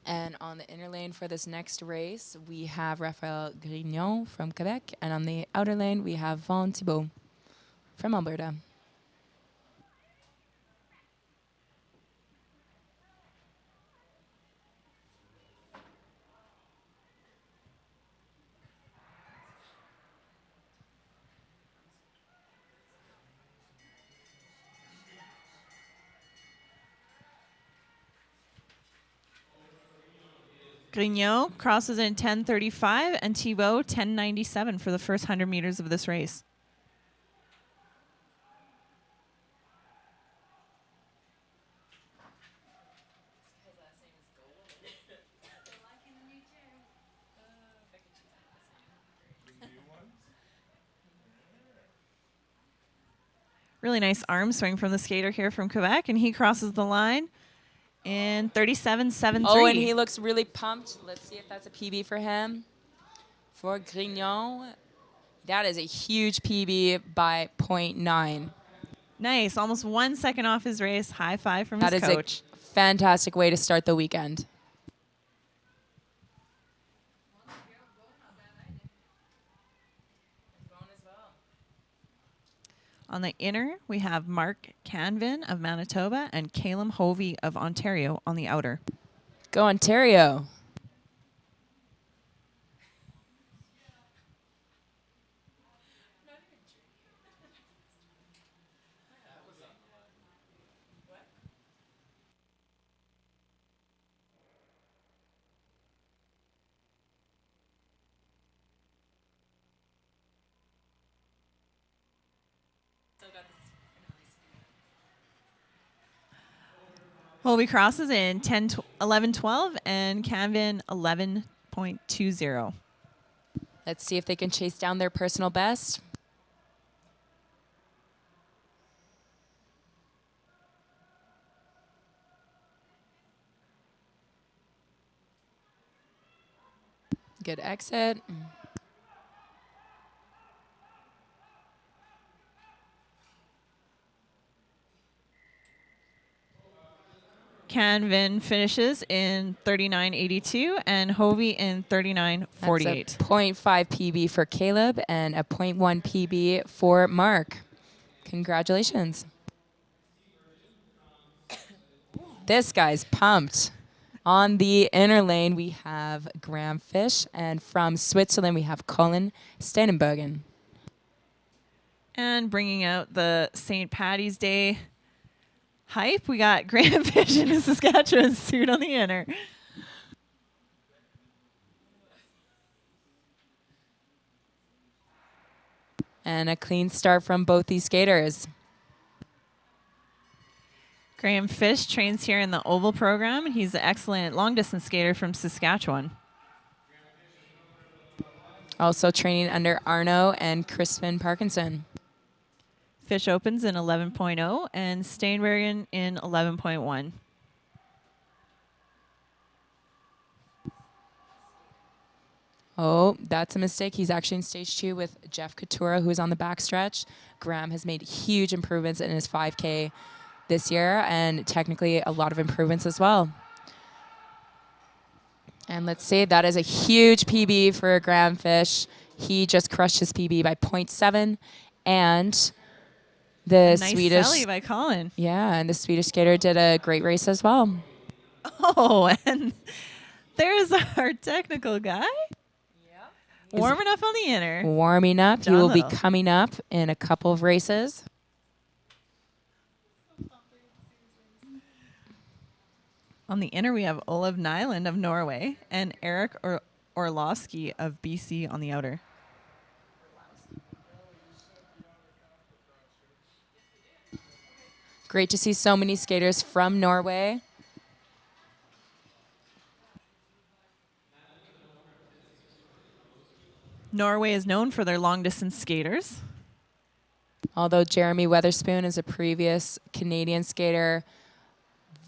And on the inner lane for this next race, we have Raphael Grignon from Quebec. And on the outer lane, we have Vaughn Thibault from Alberta. Grignon crosses in 10:35 and Thibault 10:97 for the first 100 meters of this race. Really nice arm swing from the skater here from Quebec, and he crosses the line in 37.73. Oh, and he looks really pumped. Let's see if that's a PB for him. For Grignon, that is a huge PB by 0.9. Nice, almost 1 second off his race. High five from his coach. That is a fantastic way to start the weekend. On the inner, we have Mark Canvin of Manitoba and Caleb Hovey of Ontario on the outer. Go Ontario. Holby crosses in 11:12 and Canvin 11.20. Let's see if they can chase down their personal best. Good exit. Canvin finishes in 39.82 and Hovey in 39.48. That's a 0.5 PB for Caleb and a 0.1 PB for Mark. Congratulations. This guy's pumped. On the inner lane, we have Graham Fish, and from Switzerland, we have Colin Stanenbergen. And bringing out the St. Patty's Day hype, we got Graham Fish in a Saskatchewan suit on the inner. And a clean start from both these skaters. Graham Fish trains here in the Oval program, and he's an excellent long-distance skater from Saskatchewan. Also training under Arno and Crispin Parkinson. Fish opens in 11.0 and Steinbergen in 11.1. Oh, that's a mistake. He's actually in stage 2 with Jeff Couture, who is on the backstretch. Graham has made huge improvements in his 5K this year, and technically a lot of improvements as well. And let's see, that is a huge PB for Graham Fish. He just crushed his PB by 0.7, and the Nice Swedish celly by Colin. Yeah, and the Swedish skater did a great race as well. Oh, and there's our technical guy. Warming up on the inner. Warming up. He John will be Little. coming up in a couple of races. On the inner, we have Olav Nyland of Norway and Eric Orlowski of BC on the outer. Great to see so many skaters from Norway. Norway is known for their long-distance skaters. Although Jeremy Weatherspoon is a previous Canadian skater,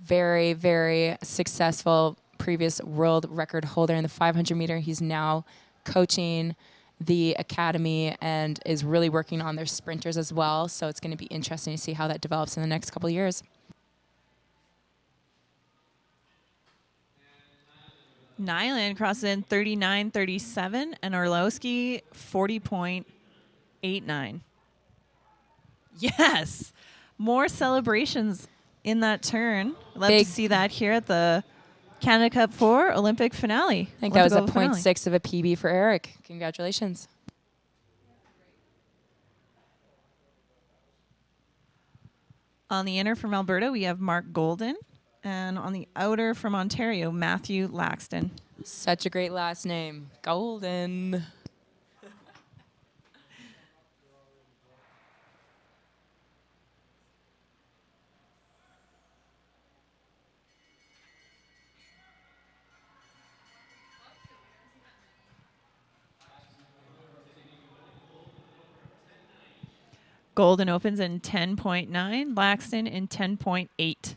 very, very successful previous world record holder in the 500 meter. He's now coaching the academy and is really working on their sprinters as well. So it's going to be interesting to see how that develops in the next couple of years. Nyland crosses in 39.37 and Orlowski 40.89. Yes, more celebrations in that turn. Love to see that here at the Canada Cup 4 Olympic finale. I think that was a 0.6 of a PB for Eric. Congratulations. On the inner from Alberta, we have Mark Golden. And on the outer from Ontario, Matthew Laxton. Such a great last name. Golden. Golden opens in 10.9, Laxton in 10.8.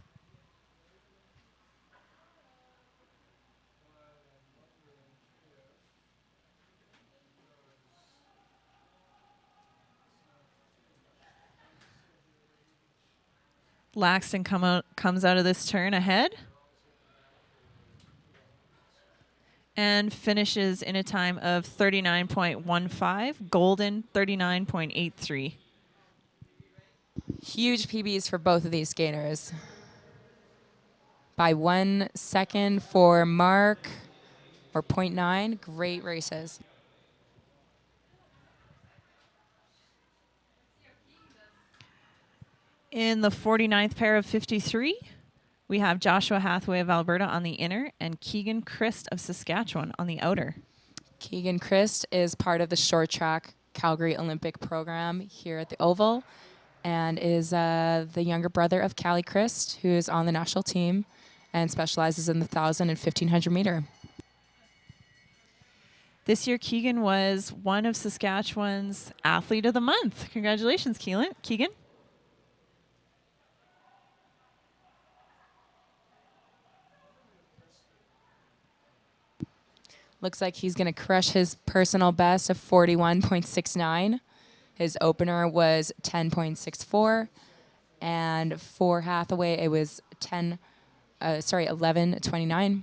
Laxton comes out of this turn ahead and finishes in a time of 39.15, Golden 39.83. Huge PBs for both of these skaters. By 1 second for Mark, or 0.9. Great races. In the 49th pair of 53, we have Joshua Hathaway of Alberta on the inner and Keegan Christ of Saskatchewan on the outer. Keegan Christ is part of the short track Calgary Olympic program here at the Oval. and is the younger brother of Callie Christ, who is on the national team and specializes in the 1,000 and 1,500 meter. This year, Keegan was one of Saskatchewan's Athlete of the Month. Congratulations, Keegan. Looks like he's going to crush his personal best of 41.69. His opener was 10.64. And for Hathaway, it was 11.29.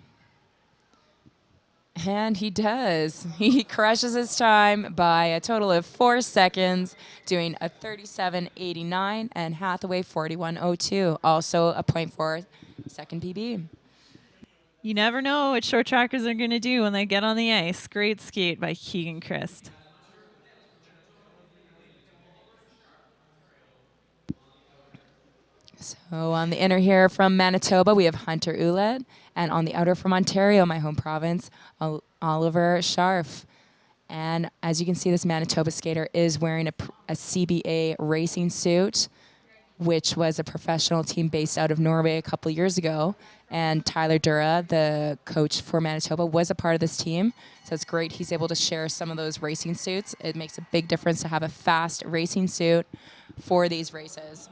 And he does. He crushes his time by a total of 4 seconds, doing a 37.89, and Hathaway 41.02, also a 0.4 second PB. You never know what short trackers are going to do when they get on the ice. Great skate by Keegan Christ. So on the inner here from Manitoba, we have Hunter Ouellette. And on the outer from Ontario, my home province, Oliver Scharf. And as you can see, this Manitoba skater is wearing a CBA racing suit, which was a professional team based out of Norway a couple of years ago. And Tyler Dura, the coach for Manitoba, was a part of this team. So it's great he's able to share some of those racing suits. It makes a big difference to have a fast racing suit for these races.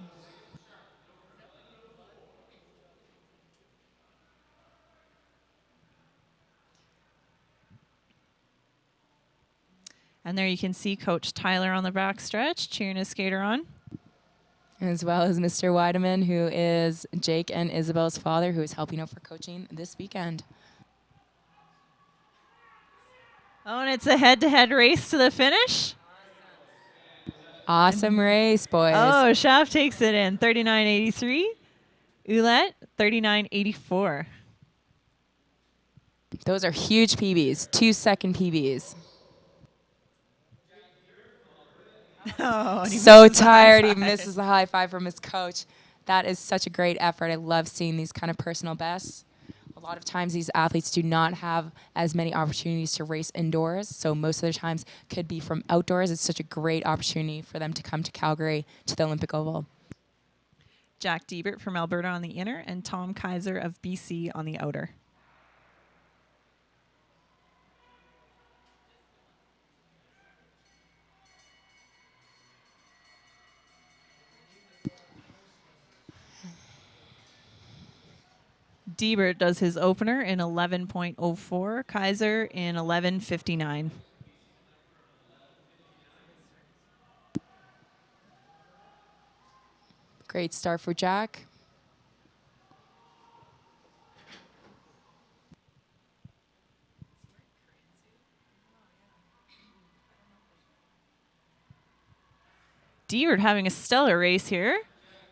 And there you can see Coach Tyler on the backstretch cheering his skater on. As well as Mr. Weideman, who is Jake and Isabel's father, who is helping out for coaching this weekend. Oh, and it's a head-to-head race to the finish. Awesome race, boys. Oh, Schaff takes it in 39.83. Ouellette 39.84. Those are huge PBs, 2-second PBs. Oh, so tired, he misses the high five from his coach. That is such a great effort. I love seeing these kind of personal bests. A lot of times these athletes do not have as many opportunities to race indoors, so most of their times could be from outdoors. It's such a great opportunity for them to come to Calgary to the Olympic Oval. Jack Diebert from Alberta on the inner and Tom Kaiser of BC on the outer. Diebert does his opener in 11.04, Kaiser in 11.59. Great start for Jack. Diebert having a stellar race here.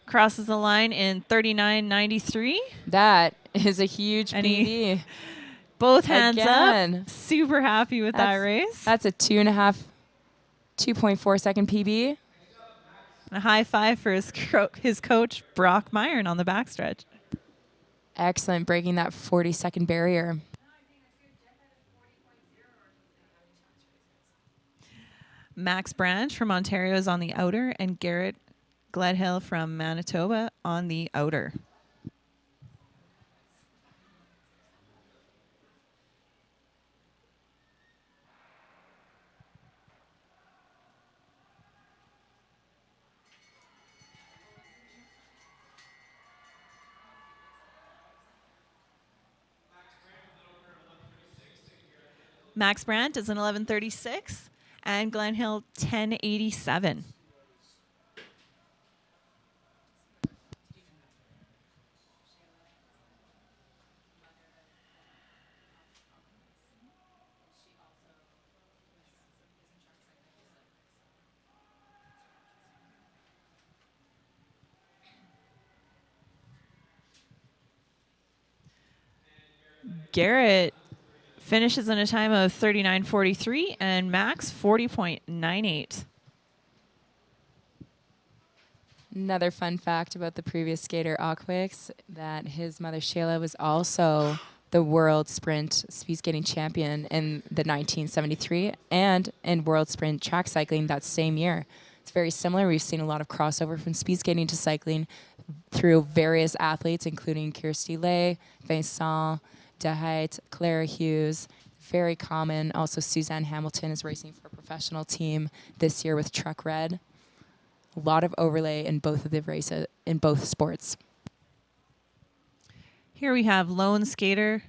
Crosses the line in 39.93. That is a huge PB. Both hands up. Super happy with that race. That's a 2.4 second PB. A high five for his coach, Brock Myron, on the backstretch. Excellent, breaking that 40-second barrier. Max Branch from Ontario is on the outer, and Garrett Gledhill from Manitoba on the outer. Max Brandt is an 11.36, and Glenn Hill 10.87. Garrett finishes in a time of 39.43 and Max 40.98. Another fun fact about the previous skater, Aquix, that his mother, Shayla, was also the world sprint speed skating champion in the 1973 and in world sprint track cycling that same year. It's very similar. We've seen a lot of crossover from speed skating to cycling through various athletes, including Kirsty Lay, Vincent DeHait, Clara Hughes. Very common. Also, Suzanne Hamilton is racing for a professional team this year with Truck Red. A lot of overlay in both of the races, in both sports. Here we have lone skater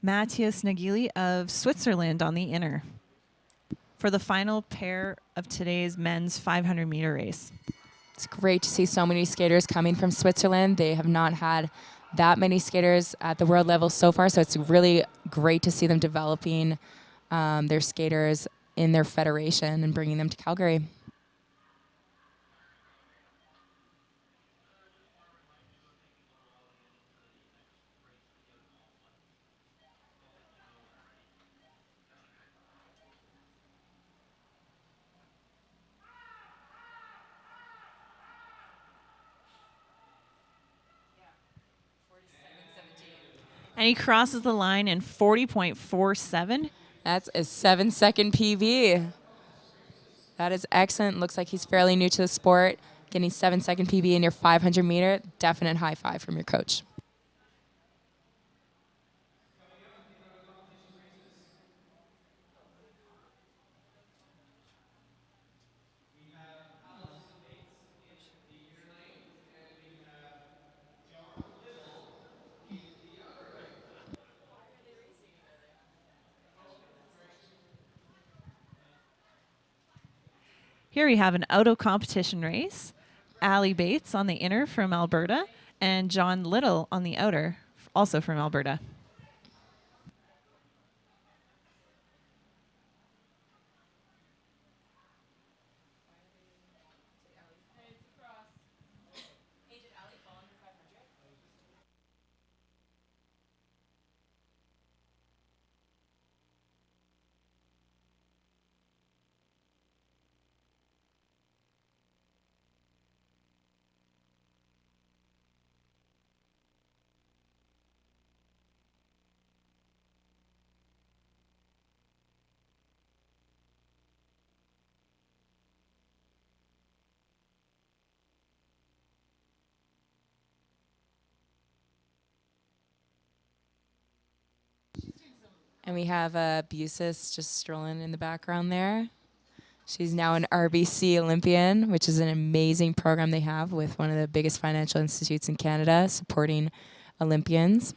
Matthias Nagili of Switzerland on the inner for the final pair of today's men's 500-meter race. It's great to see so many skaters coming from Switzerland. They have not had that many skaters at the world level so far, so it's really great to see them developing their skaters in their federation and bringing them to Calgary. And he crosses the line in 40.47. That's a 7-second PB. That is excellent. Looks like he's fairly new to the sport. Getting 7-second PB in your 500-meter, definite high five from your coach. Here we have an auto competition race. Ali Bates on the inner from Alberta and John Little on the outer, also from Alberta. And we have Busis just strolling in the background there. She's now an RBC Olympian, which is an amazing program they have with one of the biggest financial institutes in Canada supporting Olympians.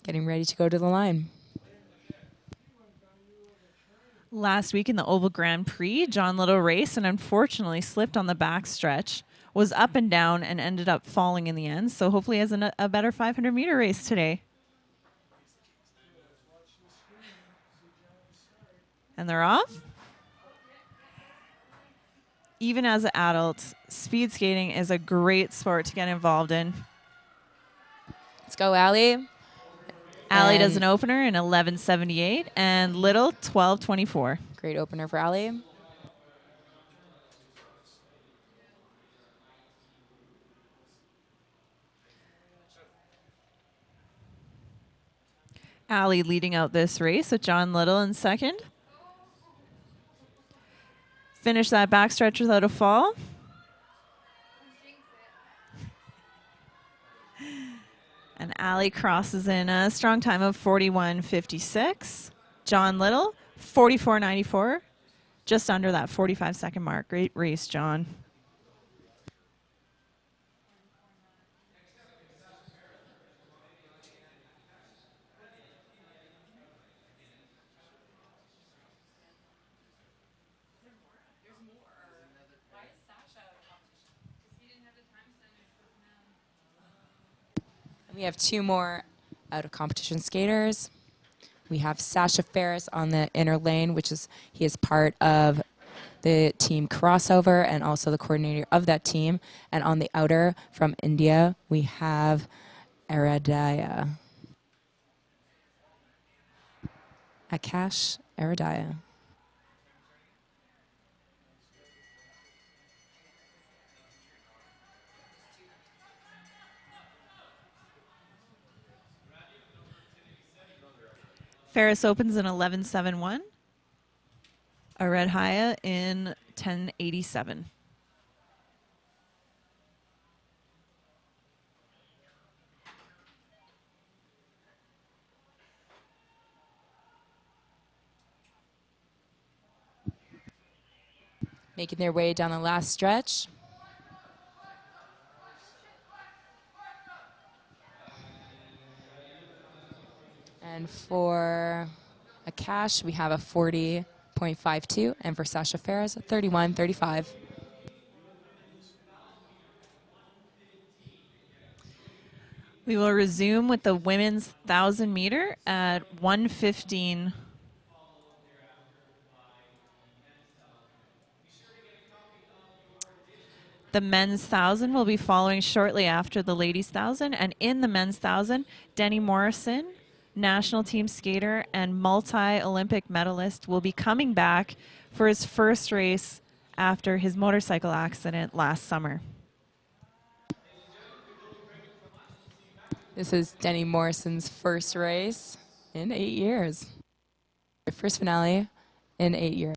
Getting ready to go to the line. Last week in the Oval Grand Prix, John Little raced and unfortunately slipped on the backstretch, was up and down, and ended up falling in the end. So hopefully he has a better 500-meter race today. And they're off. Even as an adult, speed skating is a great sport to get involved in. Let's go, Ali. Ali does an opener in 11:78 and Little 12:24. Great opener for Ali. Ali leading out this race with John Little in second. Finish that backstretch without a fall. And Ali crosses in a strong time of 41:56. John Little, 44:94. Just under that 45-second mark. Great race, John. We have two more out of competition skaters. We have Sasha Ferris on the inner lane, he is part of the team Crossover and also the coordinator of that team. And on the outer from India, we have Aradaya. Akash Aradaya. Ferris opens in 11.71. A red Haya in 10.87. Making their way down the last stretch. And for a cash, we have a 40.52, and for Sasha Ferris, a 31.35. We will resume with the women's 1,000 meter at 1:15. The men's 1,000 will be following shortly after the ladies' 1,000. And in the men's 1,000, Denny Morrison, national team skater and multi-Olympic medalist, will be coming back for his first race after his motorcycle accident last summer. This is Denny Morrison's first race in 8 years. First finale in 8 years.